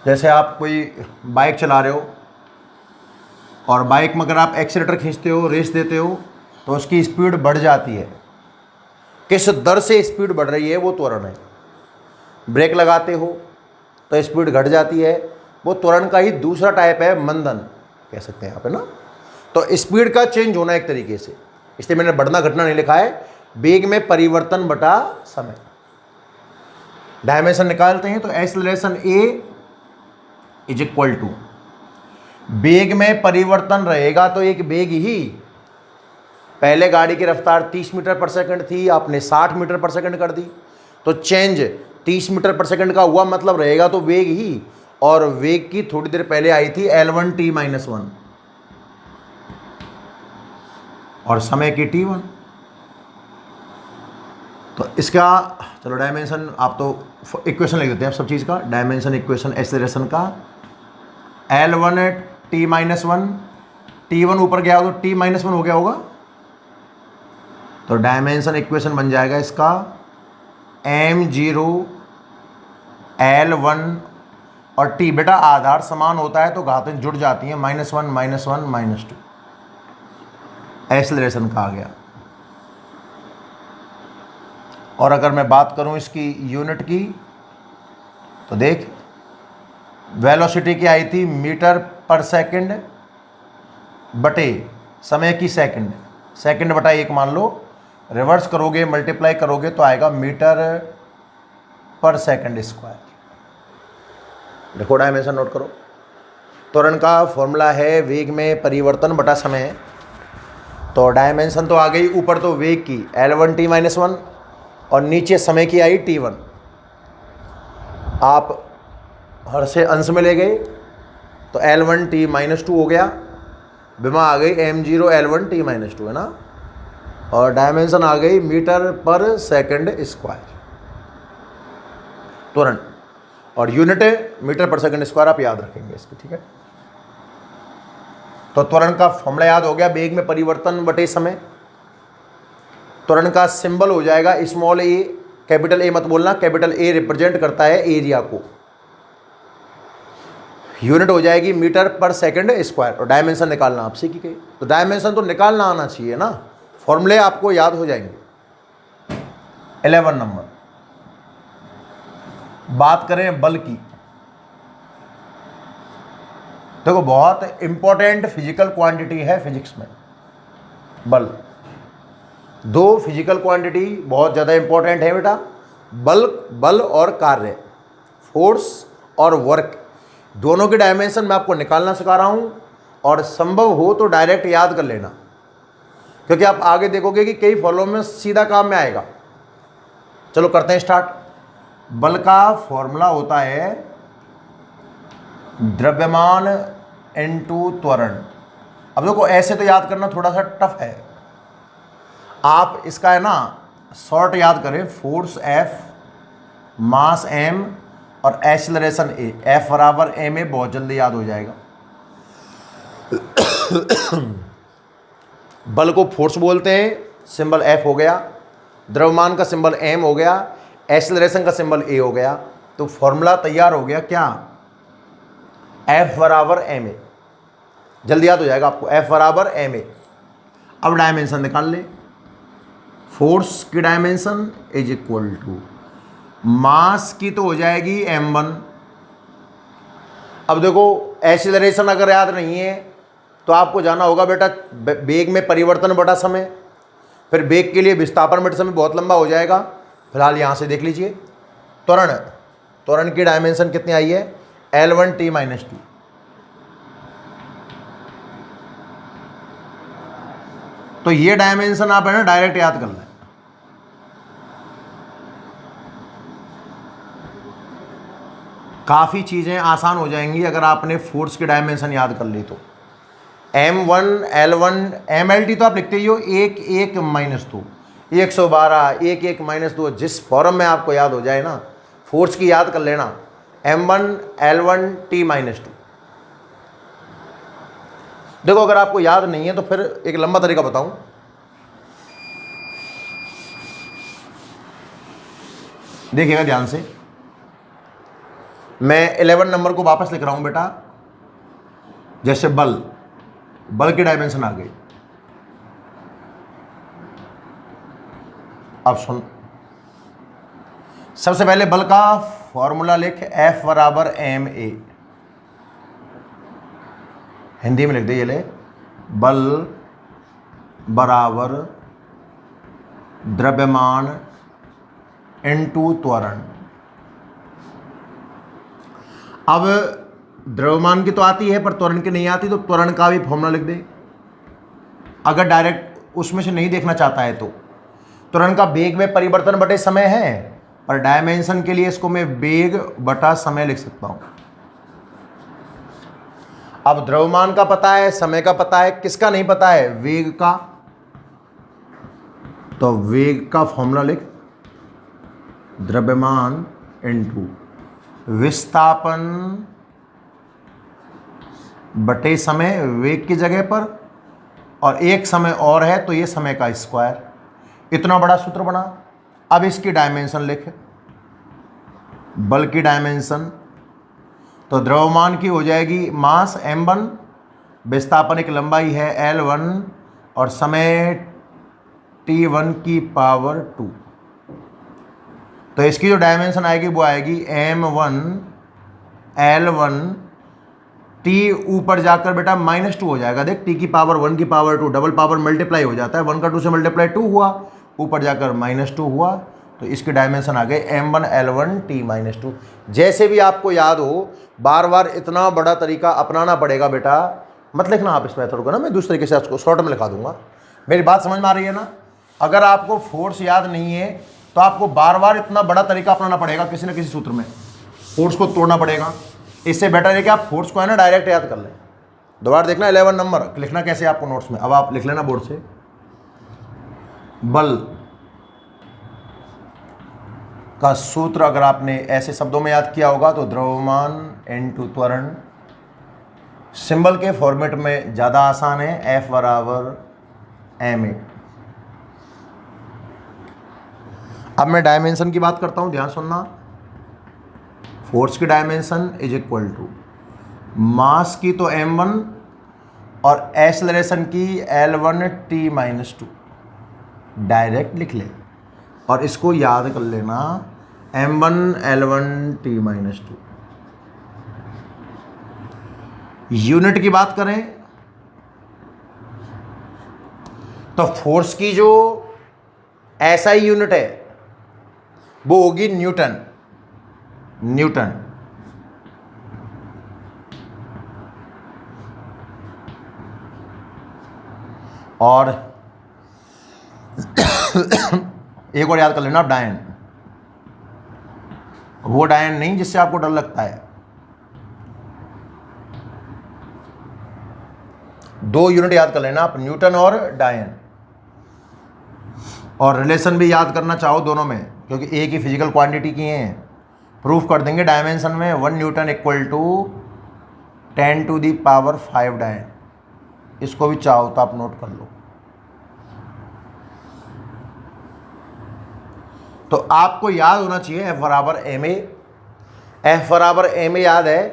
जैसे आप कोई बाइक चला रहे हो और बाइक में अगर आप एक्सीलेटर खींचते हो, रेस देते हो, तो उसकी स्पीड बढ़ जाती है। किस दर से स्पीड बढ़ रही है वो त्वरण है। ब्रेक लगाते हो तो स्पीड घट जाती है, वो त्वरण का ही दूसरा टाइप है, मंदन कह सकते हैं आप, है ना। तो स्पीड का चेंज होना एक तरीके से, इसलिए मैंने बढ़ना घटना नहीं लिखा है। वेग में परिवर्तन बटा समय। डायमेंशन निकालते हैं तो acceleration A is equal to, वेग में परिवर्तन रहेगा तो एक वेग ही, पहले गाड़ी की रफ्तार 30 मीटर पर सेकंड थी, आपने 60 मीटर पर सेकंड कर दी, तो चेंज 30 मीटर पर सेकंड का हुआ, मतलब रहेगा तो वेग ही। और वेग की थोड़ी देर पहले आई थी L1t-1 और समय की t1। तो इसका चलो डायमेंशन आप तो इक्वेशन लिख देते हैं सब चीज़ का। डायमेंशन इक्वेशन एक्सेलरेशन का L1t-1, t1 ऊपर गया हो तो t-1 हो गया होगा। तो डायमेंशन इक्वेशन बन जाएगा इसका m0 L1 और t। बेटा आधार समान होता है तो घातें जुड़ जाती हैं, -1 -1 -2 एक्सेलरेशन का आ गया। और अगर मैं बात करूं इसकी यूनिट की तो देख वेलोसिटी की आई थी मीटर पर सेकंड बटे समय की सेकंड, सेकंड बटा 1 मान लो, रिवर्स करोगे मल्टीप्लाई करोगे तो आएगा मीटर पर सेकंड स्क्वायर। देखो डायमेंशन नोट करो। त्वरण का फॉर्मूला है वेग में परिवर्तन बटा समय। तो डायमेंशन तो आ गई, ऊपर तो वेग की L1t-1 और नीचे समय की आई t1। आप हर से अंश में ले गए तो L1t-2 हो गया, विमा आ गई m0 L1t-2 है ना, और डायमेंशन आ गई मीटर पर सेकंड स्क्वायर त्वरण, और यूनिट मीटर पर सेकंड स्क्वायर आप याद रखेंगे इसकी, ठीक है। तो त्वरण का फॉर्मूला याद हो गया, वेग में परिवर्तन बटे समय। त्वरण का सिंबल हो जाएगा स्मॉल ए, कैपिटल ए मत बोलना, कैपिटल ए रिप्रेजेंट करता है एरिया को। यूनिट हो जाएगी मीटर पर सेकंड स्क्वायर, और डायमेंशन निकालना आपसे की गई। तो डायमेंशन तो निकालना आना चाहिए ना, फॉर्मूले आपको याद हो जाएंगे। 11 नंबर, बात करें बल की। देखो बहुत इंपॉर्टेंट फिजिकल क्वांटिटी है फिजिक्स में बल। दो फिजिकल क्वांटिटी बहुत ज़्यादा इंपॉर्टेंट है बेटा, बल और कार्य, फोर्स और वर्क। दोनों की डायमेंशन मैं आपको निकालना सिखा रहा हूँ, और संभव हो तो डायरेक्ट याद कर लेना, क्योंकि आप आगे देखोगे कि कई फॉलो में सीधा काम में आएगा। चलो करते हैं स्टार्ट। बल का फॉर्मूला होता है द्रव्यमान इनटू त्वरण। अब देखो ऐसे तो याद करना थोड़ा सा टफ है, आप इसका है ना शॉर्ट याद करें, फोर्स F, मास M और एक्सेलरेशन A, F बराबर ma, बहुत जल्दी याद हो जाएगा। बल को फोर्स बोलते हैं, सिंबल F हो गया, द्रव्यमान का सिंबल M हो गया, एक्सेलरेशन का सिंबल A हो गया। तो फॉर्मूला तैयार हो गया क्या, F बराबर ma, जल्दी याद हो जाएगा आपको, F बराबर ma। अब डायमेंशन निकाल ले, फोर्स की dimension is equal to mass की तो हो जाएगी m1। अब देखो एक्सेलरेशन अगर याद नहीं है तो आपको जाना होगा बेटा वेग में परिवर्तन बटा समय, फिर वेग के लिए विस्थापन बटे समय बहुत लंबा हो जाएगा। फिलहाल यहाँ से देख लीजिए त्वरण की डायमेंशन कितनी आई है, L1t-2। तो ये डायमेंशन आप है ना डायरेक्ट याद कर लें। काफ़ी चीज़ें आसान हो जाएंगी अगर आपने फोर्स की डायमेंशन याद कर ली तो। M1 L1 MLT तो आप लिखते ही हो, 1 1 -2, 112 1 1 -2, जिस फॉर्म में आपको याद हो जाए ना, फोर्स की याद कर लेना, M1 L1t-2। देखो अगर आपको याद नहीं है तो फिर एक लंबा तरीका बताऊं। देखिएगा ध्यान से, मैं 11 नंबर को वापस लिख रहा हूं बेटा। जैसे बल की डायमेंशन आ गई। अब सुन, सबसे पहले बल का फॉर्मूला लिख, F बराबर ma, हिंदी में लिख दे, ये ले, बल बराबर द्रव्यमान इनटू त्वरण। अब द्रव्यमान की तो आती है पर त्वरण की नहीं आती, तो त्वरण का भी फॉर्मूला लिख दे अगर डायरेक्ट उसमें से नहीं देखना चाहता है तो। त्वरण का वेग में परिवर्तन बटे समय है, पर डायमेंशन के लिए इसको मैं वेग बटा समय लिख सकता हूं। अब द्रव्यमान का पता है, समय का पता है, किसका नहीं पता है? वेग का। तो वेग का फॉर्मूला लिख, द्रव्यमान इनटू विस्थापन बटे समय, वेग की जगह पर, और एक समय और है तो ये समय का स्क्वायर। इतना बड़ा सूत्र बना। अब इसकी डायमेंशन लिख, बल की डायमेंशन। तो द्रव्यमान की हो जाएगी मास m1, विस्थापन एक लंबाई है l1 और समय t1 की पावर 2। तो इसकी जो डायमेंशन आएगी वो आएगी m1 l1 t ऊपर जाकर बेटा -2 हो जाएगा। देख t की पावर 1 की पावर 2, डबल पावर मल्टीप्लाई हो जाता है, 1 का 2 से मल्टीप्लाई 2 हुआ, ऊपर जाकर -2 हुआ। तो इसकी डायमेंशन आ गई m1 l1 t -2। जैसे भी आपको याद हो, बार बार इतना बड़ा तरीका अपनाना पड़ेगा बेटा, मत लिखना आप इस मेथड को ना, मैं दूसरे तरीके से आपको शॉर्ट में लिखा दूंगा। मेरी बात समझ में आ रही है ना? अगर आपको फोर्स याद नहीं है तो आपको बार बार इतना बड़ा तरीका अपनाना पड़ेगा, किसी न किसी सूत्र में फोर्स को तोड़ना पड़ेगा। इससे बेटर है कि आप फोर्स को है ना डायरेक्ट याद कर लें। दोबारा देखना 11 नंबर लिखना कैसे आपको नोट्स में। अब आप लिख लेना बोर्ड से, बल का सूत्र अगर आपने ऐसे शब्दों में याद किया होगा तो द्रव्यमान इनटू त्वरण। सिंबल के फॉर्मेट में ज़्यादा आसान है, F बराबर ma। अब मैं डायमेंशन की बात करता हूं, ध्यान सुनना। फोर्स की dimension is equal to mass की तो m1 और एक्सेलरेशन की l1 t -2। डायरेक्ट लिख ले और इसको याद कर लेना, m1 l1 t -2। यूनिट की बात करें तो फोर्स की जो SI यूनिट है वो होगी न्यूटन। न्यूटन और एक और याद कर लेना, डायन। वो डायन नहीं जिससे आपको डर लगता है। दो यूनिट याद कर लेना आप, न्यूटन और डायन। और रिलेशन भी याद करना चाहो दोनों में, क्योंकि एक ही फिजिकल क्वांटिटी की हैं। प्रूफ कर देंगे डायमेंशन में, 1 न्यूटन इक्वल टू 10⁵ डायन। इसको भी चाहो तो आप नोट कर लो। तो आपको याद होना चाहिए F बराबर ma। F बराबर ma याद है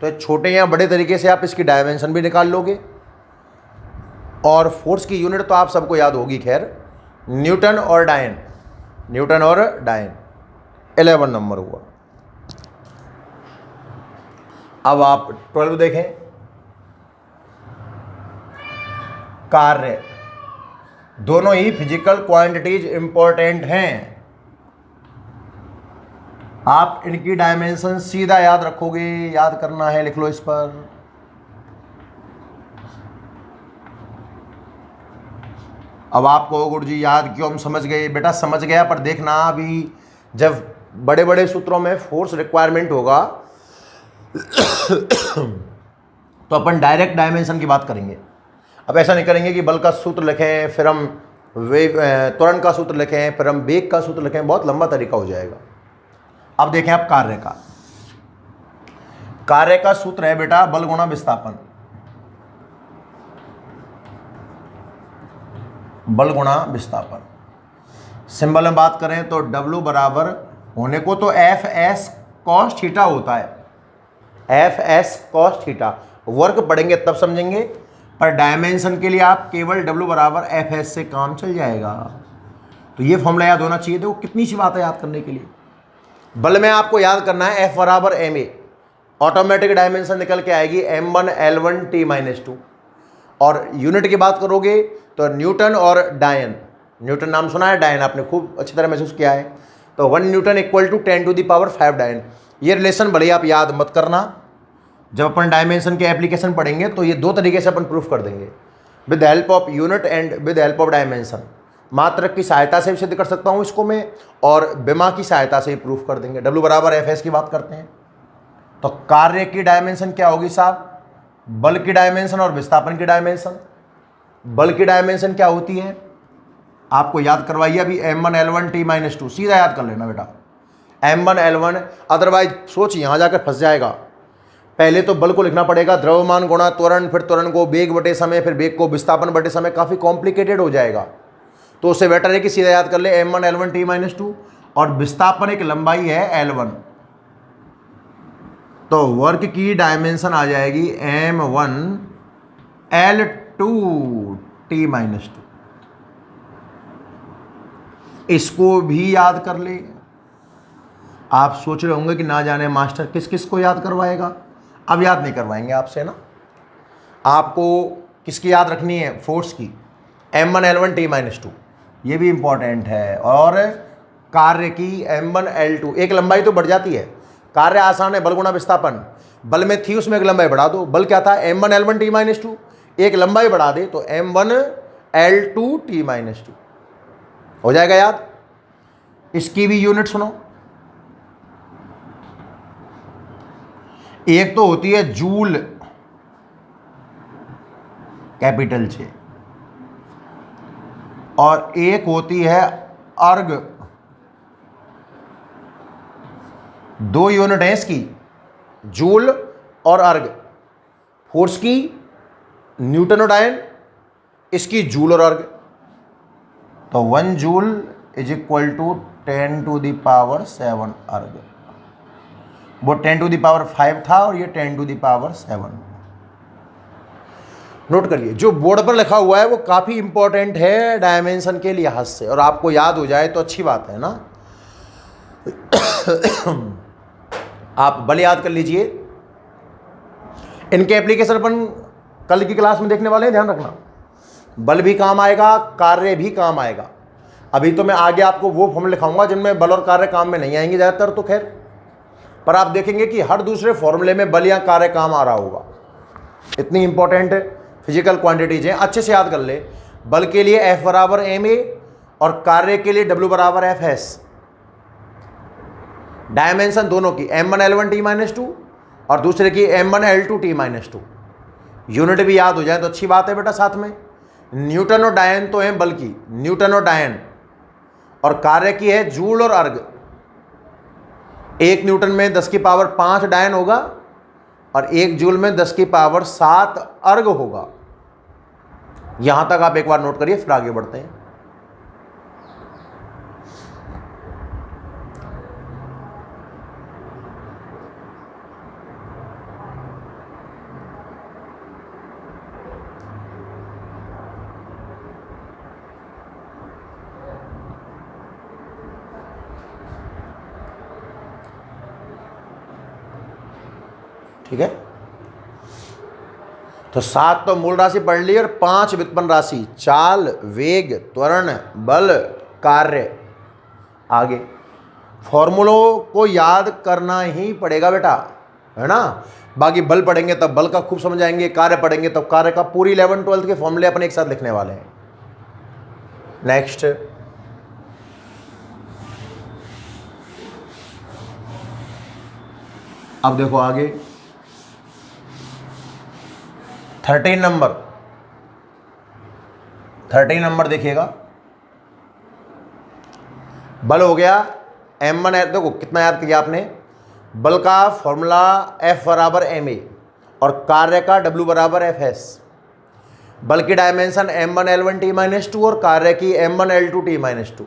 तो छोटे या बड़े तरीके से आप इसकी डायमेंशन भी निकाल लोगे। और फोर्स की यूनिट तो आप सबको याद होगी, खैर, न्यूटन और डायन। न्यूटन और डायन 11 नंबर हुआ। अब आप 12 देखें, कार्य। दोनों ही फिजिकल क्वांटिटीज इंपॉर्टेंट हैं। आप इनकी डायमेंशन सीधा याद रखोगे, याद करना है, लिख लो इस पर। अब आप कहो गुरु जी याद क्यों, हम समझ गए। बेटा समझ गया, पर देखना अभी जब बड़े बड़े सूत्रों में फोर्स रिक्वायरमेंट होगा तो अपन डायरेक्ट डायमेंशन की बात करेंगे। अब ऐसा नहीं करेंगे कि बल का सूत्र लिखें फिर हम वेग त्वरण का सूत्र लिखें फिर हम वेग का सूत्र लिखें, बहुत लंबा तरीका हो जाएगा। अब देखें आप कार्य का। कार्य का सूत्र है बेटा बल गुणा विस्थापन। बल गुणा विस्थापन। सिंबल में बात करें तो W बराबर होने को तो Fs cos थीटा होता है। Fs cos थीटा वर्क पढ़ेंगे तब समझेंगे, पर डायमेंशन के लिए आप केवल W बराबर Fs से काम चल जाएगा। तो ये फॉर्मूला याद होना चाहिए। देखो कितनी सी बात है याद करने के लिए। बल में आपको याद करना है F बराबर ma। ऑटोमेटिक डायमेंशन निकल के आएगी m1 l1 t -2। और यूनिट की बात करोगे तो न्यूटन और डायन। न्यूटन नाम सुना है, डायन आपने खूब अच्छी तरह महसूस किया है। तो 1 न्यूटन इक्वल टू 10⁵ डायन। ये रिलेशन भले आप याद मत करना, जब अपन डायमेंशन के एप्लीकेशन पढ़ेंगे तो ये दो तरीके से अपन प्रूफ कर देंगे, with help of unit and with help of dimension. मात्रक की सहायता से भी सिद्ध कर सकता हूँ इसको मैं, और विमा की सहायता से भी प्रूफ कर देंगे। W बराबर Fs की बात करते हैं तो कार्य की डायमेंशन क्या होगी साहब, बल की डायमेंशन और विस्थापन की डायमेंशन। बल की डायमेंशन क्या होती है आपको याद करवाइए अभी, m1L1T-2, सीधा याद कर लेना बेटा, m1L1। अदरवाइज सोच यहाँ जाकर फंस जाएगा। पहले तो बल को लिखना पड़ेगा द्रव्यमान गुणा त्वरण, फिर त्वरण को वेग बटे समय, फिर वेग को विस्थापन बटे समय, काफ़ी कॉम्प्लिकेटेड हो जाएगा। तो उससे बेटर है कि सीधा याद कर ले m1L1T-2, और विस्थापन एक लंबाई है L1, तो वर्क की डायमेंशन आ जाएगी m1L2T-2। इसको भी याद कर ले। आप सोच रहे होंगे कि ना जाने मास्टर किस किस को याद करवाएगा। अब याद नहीं करवाएंगे आपसे ना, आपको किसकी याद रखनी है, फोर्स की, m1L1T-2, ये भी इंपॉर्टेंट है। और कार्य की m1L2, एक लंबाई तो बढ़ जाती है, कार्य आसान है, बल गुणा विस्थापन। बल में थी उसमें एक लंबाई बढ़ा दो, बल क्या था m1L1T-2, एक लंबाई बढ़ा दे तो m1L2T-2 हो जाएगा याद। इसकी भी यूनिट सुनो, एक तो होती है जूल कैपिटल J, और एक होती है अर्ग। दो यूनिट है इसकी, जूल और अर्ग। फोर्स की न्यूटन और डायन, इसकी जूल और अर्ग। तो 1 जूल इज इक्वल टू 10⁻7 अर्ग। वो 10⁵ था और ये 10⁻7। नोट करिए, जो बोर्ड पर लिखा हुआ है वो काफ़ी इंपॉर्टेंट है डायमेंशन के लिहाज से, और आपको याद हो जाए तो अच्छी बात है ना। आप बल याद कर लीजिए, इनके एप्लीकेशन अपन कल की क्लास में देखने वाले हैं, ध्यान रखना। बल भी काम आएगा, कार्य भी काम आएगा। अभी तो मैं आगे आपको वो फॉर्मूले लिखाऊंगा जिनमें बल और कार्य काम में नहीं आएंगे ज़्यादातर, तो खैर, पर आप देखेंगे कि हर दूसरे फॉर्मूले में बल या कार्य काम आ रहा होगा। इतनी इंपॉर्टेंट फिजिकल क्वांटिटीज हैं, अच्छे से याद कर ले। बल के लिए F बराबर ma और कार्य के लिए W बराबर Fs। डायमेंशन दोनों की m1L1T-2 और दूसरे की m1L2T-2। यूनिट भी याद हो जाए तो अच्छी बात है बेटा। साथ में न्यूटन और डायन तो हैं बल की, न्यूटन और डायन, और कार्य की है जूल और अर्ग। 1 न्यूटन में 10⁵ डायन होगा और 1 जूल में 10⁵ अर्ग होगा। यहां तक आप एक बार नोट करिए, फिर आगे बढ़ते हैं। ठीक है, तो 7 तो मूल राशि पढ़ ली और 5 व्युत्पन्न राशि, चाल, वेग, त्वरण, बल, कार्य। आगे फॉर्मूलों को याद करना ही पड़ेगा बेटा, है ना। बाकी बल पढ़ेंगे तब बल का खूब समझ आएंगे, कार्य पढ़ेंगे तब कार्य का। पूरी 11th-12th के फॉर्मूले अपन एक साथ लिखने वाले हैं। नेक्स्ट, अब देखो आगे 13 नंबर देखिएगा। बल हो गया m1, देखो कितना याद किया आपने। बल का फॉर्मूला F बराबर ma और कार्य का W बराबर Fs। बल की डायमेंशन m1L1T-2 और कार्य की m1L2T-2।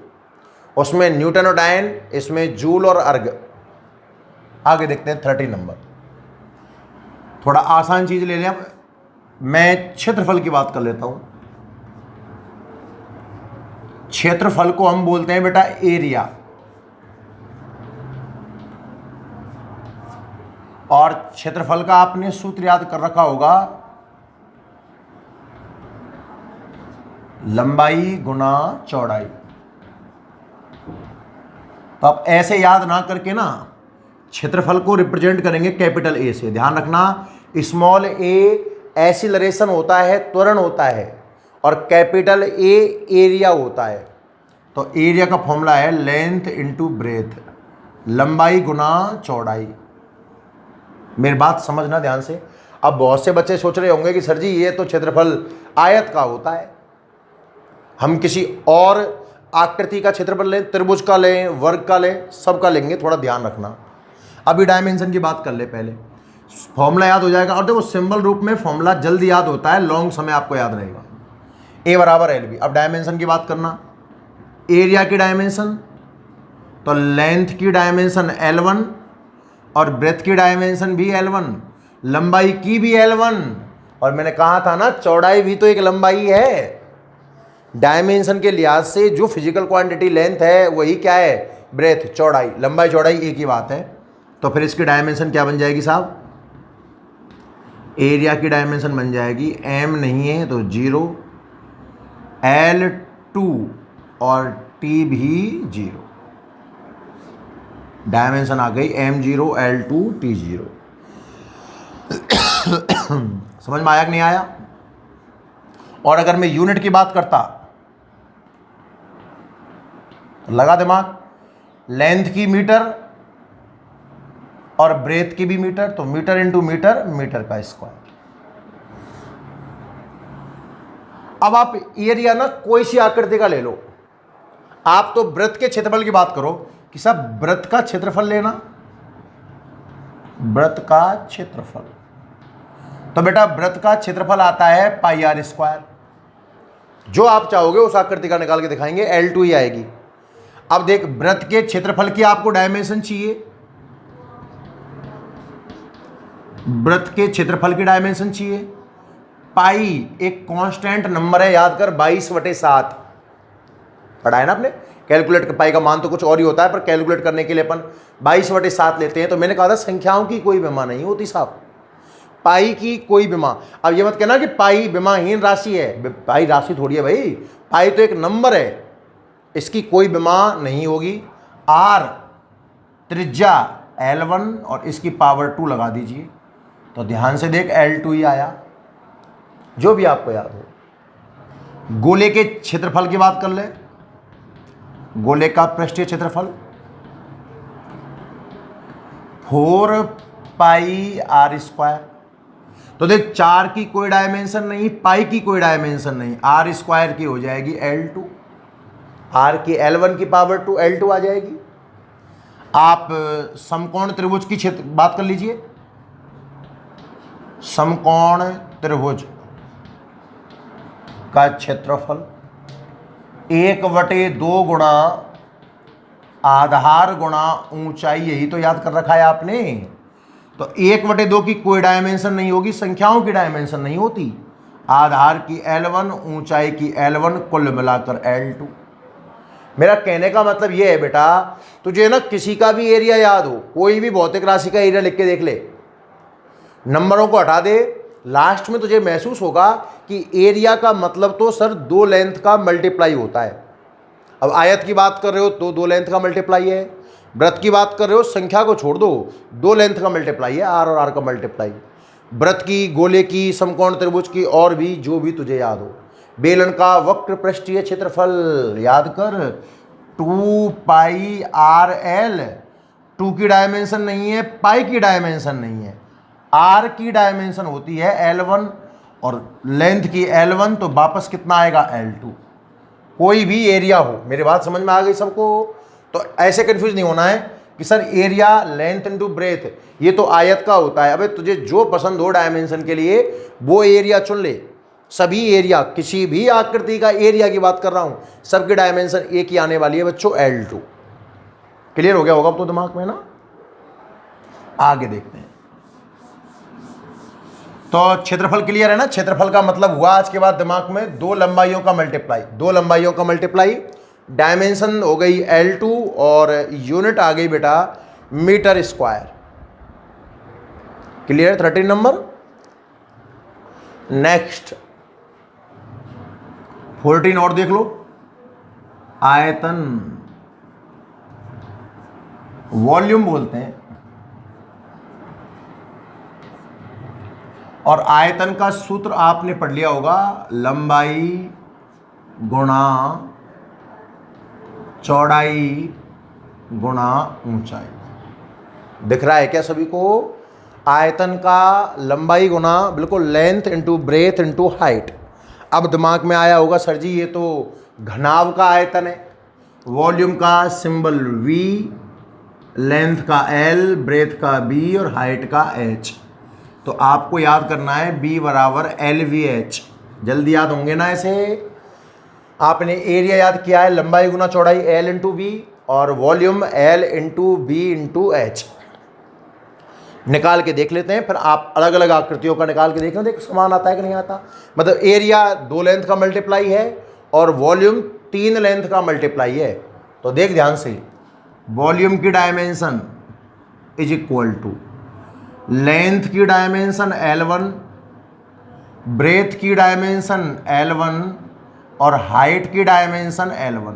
उसमें न्यूटन और डायन, इसमें जूल और अर्ग। आगे देखते हैं 13 नंबर। थोड़ा आसान चीज ले लें, मैं क्षेत्रफल की बात कर लेता हूं। क्षेत्रफल को हम बोलते हैं बेटा एरिया, और क्षेत्रफल का आपने सूत्र याद कर रखा होगा, लंबाई गुना चौड़ाई। तो आप ऐसे याद ना करके ना क्षेत्रफल को रिप्रेजेंट करेंगे कैपिटल ए से। ध्यान रखना, स्मॉल ए एक्सीलरेशन होता है, त्वरण होता है, और कैपिटल ए एरिया होता है। तो एरिया का फॉर्मूला है लेंथ इंटू ब्रेथ, लंबाई गुना चौड़ाई। मेरी बात समझना ध्यान से। अब बहुत से बच्चे सोच रहे होंगे कि सर जी ये तो क्षेत्रफल आयत का होता है, हम किसी और आकृति का क्षेत्रफल लें, त्रिभुज का लें, वर्ग का लें, सबका लेंगे, थोड़ा ध्यान रखना। अभी डायमेंशन की बात कर ले, पहले फॉर्मूला याद हो जाएगा। और देखो सिंबल रूप में फॉर्मूला जल्दी याद होता है, लॉन्ग समय आपको याद रहेगा। ए बराबर एल बी। अब डायमेंशन की बात करना, एरिया की डायमेंशन, तो लेंथ की डायमेंशन L1 और ब्रेथ की डायमेंशन भी L1, लंबाई की भी L1, और मैंने कहा था ना चौड़ाई भी तो एक लंबाई है। डायमेंशन के लिहाज से जो फिजिकल क्वांटिटी लेंथ है वही क्या है, ब्रेथ, चौड़ाई। लंबाई चौड़ाई एक ही बात है। तो फिर इसकी डायमेंशन क्या बन जाएगी साहब, एरिया की डायमेंशन बन जाएगी, m नहीं है तो 0, L2 और T भी 0। डायमेंशन आ गई m0 L2 T0। समझ में आया कि नहीं आया? और अगर मैं यूनिट की बात करता, तो लगा दिमाग, लेंथ की मीटर और ब्रेथ की भी मीटर, तो मीटर इंटू मीटर, मीटर का स्क्वायर। अब आप एरिया ना कोई सी आकृति का ले लो, आप तो वृत्त के क्षेत्रफल की बात करो कि सब वृत्त का क्षेत्रफल लेना, वृत्त का क्षेत्रफल, तो बेटा वृत्त का क्षेत्रफल आता है पाई आर स्क्वायर। जो आप चाहोगे उस आकृति का निकाल के दिखाएंगे, L2 ही आएगी। अब देख, वृत्त के क्षेत्रफल की आपको डायमेंशन चाहिए, वृत्त के क्षेत्रफल की डायमेंशन चाहिए। पाई एक कांस्टेंट नंबर है, याद कर, 22/7 पढ़ा है ना आपने। कैलकुलेट, पाई का मान तो कुछ और ही होता है, पर कैलकुलेट करने के लिए अपन 22/7 लेते हैं। तो मैंने कहा था संख्याओं की कोई विमा नहीं होती साहब, पाई की कोई विमा। अब ये मत कहना कि पाई विमाहीन राशि है, पाई राशि थोड़ी है भाई, पाई तो एक नंबर है, इसकी कोई विमा नहीं होगी। आर त्रिज्या L1 और इसकी पावर 2 लगा दीजिए, तो ध्यान से देख L2 ही आया, जो भी आपको याद हो। गोले के क्षेत्रफल की बात कर ले, गोले का पृष्ठीय क्षेत्रफल 4 पाई आर स्क्वायर। तो देख, 4 की कोई डायमेंशन नहीं, पाई की कोई डायमेंशन नहीं, आर स्क्वायर की हो जाएगी L2, आर की L1 की पावर 2 L2 आ जाएगी। आप समकोण त्रिभुज की क्षेत्र बात कर लीजिए, समकोण त्रिभुज का क्षेत्रफल 1/2 गुणा आधार गुणा ऊंचाई, यही तो याद कर रखा है आपने। तो 1/2 की कोई डायमेंशन नहीं होगी, संख्याओं की डायमेंशन नहीं होती, आधार की L1, ऊंचाई की L1, कुल मिलाकर L2। मेरा कहने का मतलब यह है बेटा, तुझे ना किसी का भी एरिया याद हो, कोई भी भौतिक राशि का एरिया लिख के देख ले, नंबरों को हटा दे, लास्ट में तुझे महसूस होगा कि एरिया का मतलब तो सर 2 लेंथ का मल्टीप्लाई होता है। अब आयत की बात कर रहे हो तो 2 लेंथ का मल्टीप्लाई है, वृत्त की बात कर रहे हो संख्या को छोड़ दो, 2 लेंथ का मल्टीप्लाई है, आर और आर का मल्टीप्लाई, वृत्त की, गोले की, समकोण त्रिभुज की, और भी जो भी तुझे याद हो। बेलन का वक्र पृष्ठीय क्षेत्रफल याद कर, 2 पाई आर एल, 2 की डायमेंशन नहीं है, पाई की डायमेंशन नहीं है, आर की डायमेंशन होती है L1 और लेंथ की L1, तो वापस कितना आएगा L2। कोई भी एरिया हो, मेरी बात समझ में आ गई सबको? तो ऐसे कंफ्यूज नहीं होना है कि sir area length into breadth ये तो आयत का होता है। अबे तुझे जो पसंद हो डायमेंशन के लिए वो एरिया चुन ले, सभी एरिया, किसी भी आकृति का एरिया की बात कर रहा हूं, सबकी डायमेंशन एक ही आने वाली है बच्चों, L2। क्लियर हो गया होगा अब तो दिमाग में ना? आगे देखते हैं। तो क्षेत्रफल क्लियर है ना? क्षेत्रफल का मतलब हुआ आज के बाद दिमाग में 2 लंबाइयों का मल्टीप्लाई, 2 लंबाइयों का मल्टीप्लाई, डायमेंशन हो गई L2 और यूनिट आ गई बेटा metre square. Clear? 13 number. Next 14 और देख लो, आयतन, वॉल्यूम बोलते हैं। और आयतन का सूत्र आपने पढ़ लिया होगा, लंबाई गुणा चौड़ाई गुणा ऊंचाई। दिख रहा है क्या सभी को? आयतन का लंबाई गुना बिल्कुल length into breadth into height. अब दिमाग में आया होगा सर जी ये तो घनाभ का आयतन है, वॉल्यूम का सिंबल V, लेंथ का L, ब्रेथ का B और हाइट का H। तो आपको याद करना है B बराबर LVH। जल्दी याद होंगे ना ऐसे। आपने एरिया याद किया है लंबाई गुना चौड़ाई L इंटू बी और volume L into B into H. निकाल के देख लेते हैं, फिर आप अलग अलग आकृतियों का निकाल के देखें, देखो समान आता है कि नहीं आता। मतलब एरिया 2 लेंथ का मल्टीप्लाई है और वॉल्यूम 3 लेंथ का मल्टीप्लाई है। तो देख ध्यान से, वॉल्यूम की dimension is equal to length की डायमेंशन L1, ब्रेथ की डायमेंशन L1 और हाइट की डायमेंशन L1।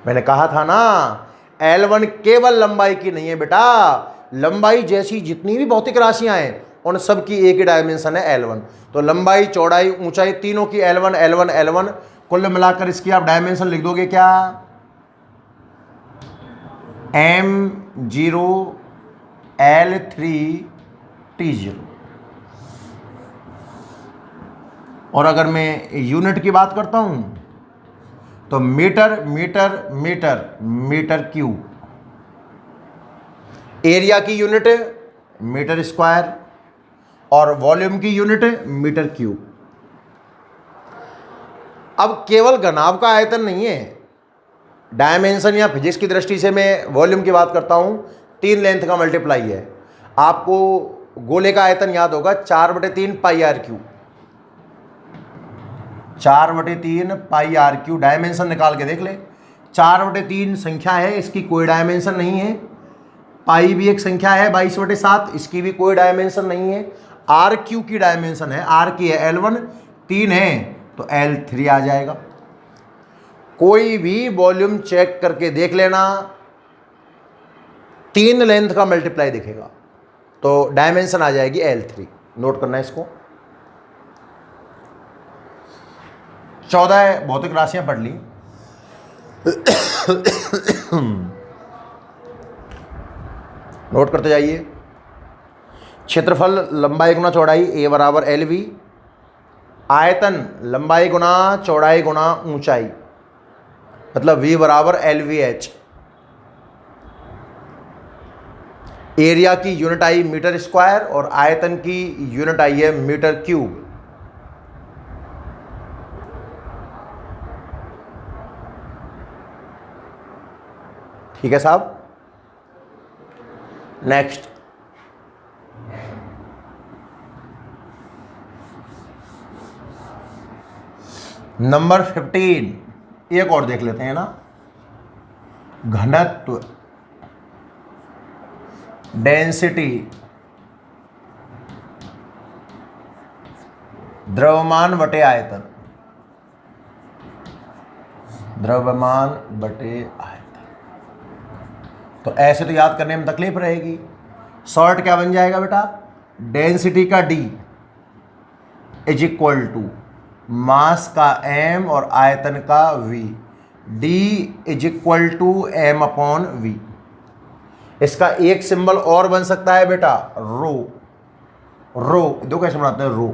मैंने कहा था ना L1 केवल लंबाई की नहीं है बेटा, लंबाई जैसी जितनी भी भौतिक राशियां हैं उन सब की एक ही डायमेंशन है L1। तो लंबाई चौड़ाई ऊंचाई तीनों की L1 L1 L1, कुल मिलाकर इसकी आप डायमेंशन लिख दोगे क्या, M0 L3 T0। और अगर मैं यूनिट की बात करता हूं तो metre metre metre metre cube. Area की यूनिट मीटर स्क्वायर और वॉल्यूम की यूनिट मीटर क्यूब। अब केवल घनाभ का आयतन नहीं है, डायमेंशन या फिजिक्स की दृष्टि से मैं वॉल्यूम की बात करता हूं, 3 लेंथ का मल्टीप्लाई है। आपको गोले का आयतन याद होगा 4/3 pi r cube, 4/3 pi r cube. Dimension निकाल के देख ले, 4/3 संख्या है, इसकी कोई डायमेंशन नहीं है। पाई भी एक संख्या है 22/7, इसकी भी कोई डायमेंशन नहीं है। आर क्यू की डायमेंशन है, आर की है L1, 3 है तो L3 आ जाएगा। कोई भी वॉल्यूम चेक करके देख लेना, 3 लेंथ का मल्टीप्लाई दिखेगा तो डायमेंशन आ जाएगी L3। नोट करना है इसको। 14 भौतिक राशियां पढ़ ली। नोट करते जाइए। क्षेत्रफल लंबाई गुना चौड़ाई A बराबर LV, आयतन लंबाई गुना चौड़ाई गुना ऊंचाई मतलब V बराबर LVH। एरिया की यूनिट आई मीटर स्क्वायर और आयतन की यूनिट आई है मीटर क्यूब। ठीक है साहब। नेक्स्ट, नंबर 15 एक और देख लेते हैं ना। घनत्व, डेंसिटी, द्रव्यमान बटे आयतन, द्रव्यमान बटे आयतन। तो ऐसे तो याद करने में तकलीफ रहेगी। शॉर्ट क्या बन जाएगा बेटा, डेंसिटी का D is equal to mass का M और आयतन का V। D is equal to M/V। इसका एक सिंबल और बन सकता है बेटा रो। रो दो कैसे बनाते हैं, रो।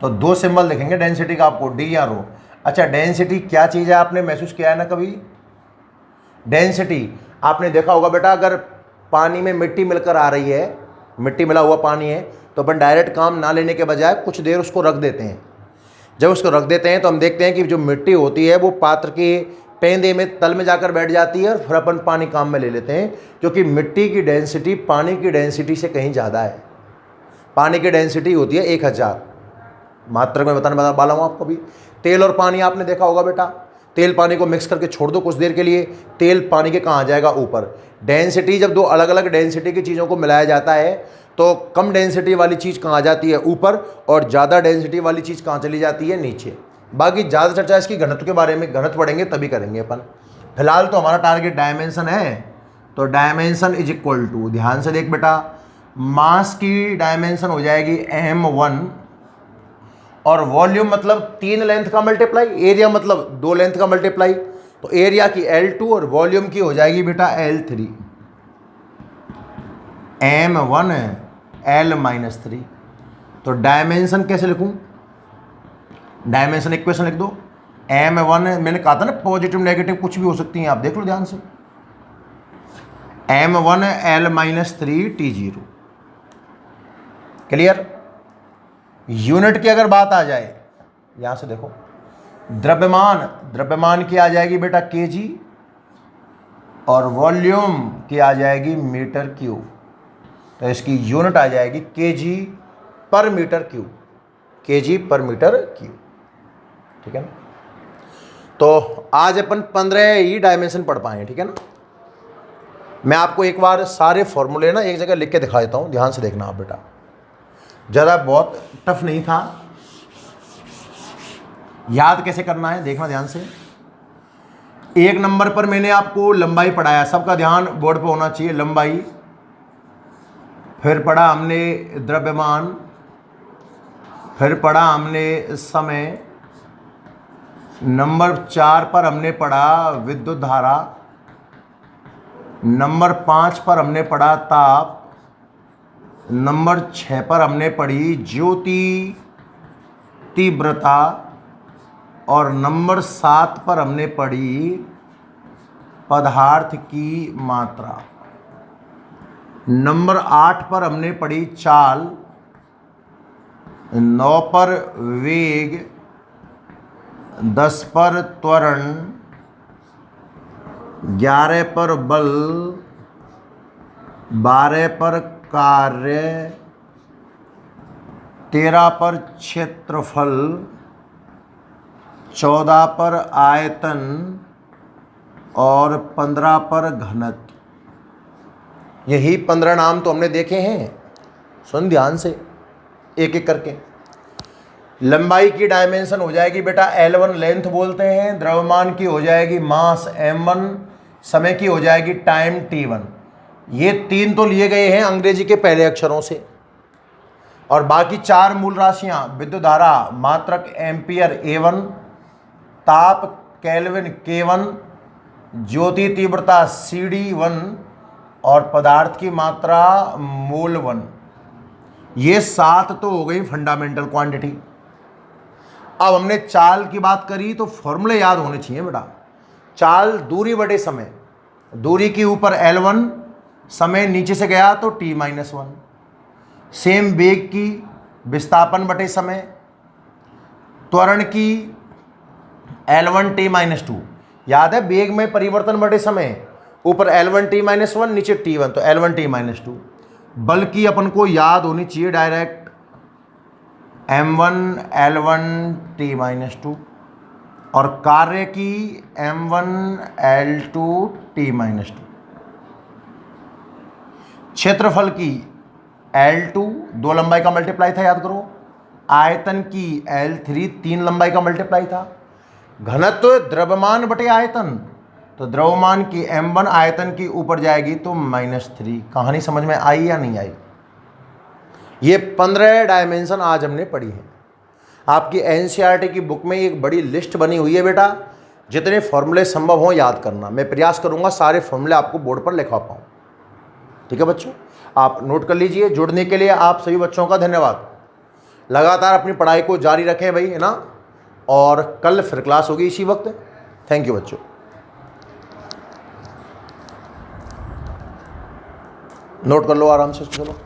तो 2 सिंबल लिखेंगे डेंसिटी का आपको, D या रो। अच्छा, डेंसिटी क्या चीज़ है, आपने महसूस किया है ना कभी। डेंसिटी आपने देखा होगा बेटा, अगर पानी में मिट्टी मिलकर आ रही है, मिट्टी मिला हुआ पानी है, तो अपन डायरेक्ट काम ना लेने के बजाय कुछ देर उसको रख देते हैं। जब उसको रख देते हैं तो हम देखते हैं कि जो मिट्टी होती है वो पात्र के पेंदे में तल में जाकर बैठ जाती है और फिर अपन पानी काम में ले लेते हैं, क्योंकि मिट्टी की डेंसिटी पानी की डेंसिटी से कहीं ज़्यादा है। पानी की डेंसिटी होती है 1000। मात्रक में बताने वाला हूँ आपको भी। तेल और पानी आपने देखा होगा बेटा, तेल पानी को मिक्स करके छोड़ दो कुछ देर के लिए, तेल पानी के कहाँ आ जाएगा, ऊपर। डेंसिटी जब 2 अलग अलग डेंसिटी की चीज़ों को मिलाया जाता है तो कम डेंसिटी वाली चीज़ कहाँ आ जाती है, ऊपर, और ज़्यादा डेंसिटी वाली चीज़ कहाँ चली जाती है, नीचे। बाकी ज़्यादा चर्चा इसकी घनत्व के बारे में, घनत्व पढ़ेंगे तभी करेंगे अपन। फिलहाल तो हमारा टारगेट डायमेंशन है, तो डायमेंशन इज इक्वल टू, ध्यान से देख बेटा, मास की डायमेंशन हो जाएगी M1 और वॉल्यूम मतलब 3 लेंथ का मल्टीप्लाई, एरिया मतलब 2 लेंथ का मल्टीप्लाई। तो एरिया की L2 और वॉल्यूम की हो जाएगी बेटा L3। M1 L-3। तो डायमेंशन कैसे लिखूं? डायमेंशन इक्वेशन लिख दो। M1 मैंने कहा था ना पॉजिटिव नेगेटिव कुछ भी हो सकती हैं, आप देख लो ध्यान से। M1 L-3 T0। Clear? Unit की अगर बात आ जाए, यहां से देखो, द्रव्यमान की आ जाएगी बेटा kg और वॉल्यूम की आ जाएगी मीटर क्यूब। तो इसकी यूनिट आ जाएगी kg पर मीटर क्यूब, kg पर मीटर क्यूब। ठीक है ना? तो आज अपन 15 ही डायमेंशन पढ़ पाए, ठीक है ना? मैं आपको एक बार सारे फॉर्मूले ना एक जगह लिख के दिखा देता हूं, ध्यान से देखना आप बेटा। ज़्यादा बहुत टफ नहीं था, याद कैसे करना है देखना ध्यान से। एक नंबर पर मैंने आपको लंबाई पढ़ाया, सबका ध्यान बोर्ड पे होना चाहिए। लंबाई, फिर पढ़ा हमने द्रव्यमान, फिर पढ़ा हमने समय। नंबर 4 पर हमने पढ़ा विद्युत धारा। नंबर 5 पर हमने पढ़ा ताप। नंबर 6 पर हमने पढ़ी ज्योति तीव्रता। और नंबर 7 पर हमने पढ़ी पदार्थ की मात्रा। नंबर 8 पर हमने पढ़ी चाल। 9 पर वेग। 10 पर त्वरण। 11 पर बल। 12 पर कार्य। 13 पर क्षेत्रफल। 14 पर आयतन और 15 पर घनत्व। यही 15 नाम तो हमने देखे हैं, सुन ध्यान से एक एक करके। लंबाई की डायमेंशन हो जाएगी बेटा L1 लेंथ बोलते हैं, द्रव्यमान की हो जाएगी मास M1, समय की हो जाएगी टाइम T1। ये 3 तो लिए गए हैं अंग्रेजी के पहले अक्षरों से, और बाकी 4 मूल राशियां विद्युत धारा मात्रक एम्पियर A1, ताप केल्विन K1, ज्योति तीव्रता CD1 और पदार्थ की मात्रा मोल 1। ये 7 तो हो गई फंडामेंटल क्वांटिटी। अब हमने चाल की बात करी तो फॉर्मूले याद होने चाहिए बेटा। चाल दूरी बटे समय, दूरी की ऊपर L1, समय नीचे से गया तो T-1। सेम वेग की विस्थापन बटे समय, त्वरण की L1 T-2। याद है वेग में परिवर्तन बटे समय, ऊपर L1 T-1 नीचे T1 तो L1 T-2। बल की अपन को याद होनी चाहिए डायरेक्ट M1 L1 T-2 और कार्य की M1 L2 T-2। क्षेत्रफल की L2 2 लंबाई का मल्टीप्लाई था, याद करो। आयतन की L3 3 लंबाई का मल्टीप्लाई था। घनत्व द्रव्यमान बटे आयतन, तो द्रव्यमान की M1 आयतन की ऊपर जाएगी तो -3। कहानी समझ में आई या नहीं आई? ये 15 डायमेंशन आज हमने पढ़ी है। आपकी NCERT की बुक में एक बड़ी लिस्ट बनी हुई है बेटा, जितने फॉर्मूले संभव हो याद करना। मैं प्रयास करूंगा सारे फॉर्मूले आपको बोर्ड पर लिखवा पाऊँ। ठीक है बच्चों, आप नोट कर लीजिए। जुड़ने के लिए आप सभी बच्चों का धन्यवाद। लगातार अपनी पढ़ाई को जारी रखें भाई, है ना। और कल फिर क्लास होगी इसी वक्त। थैंक यू बच्चों। नोट कर लो आराम से, चलो।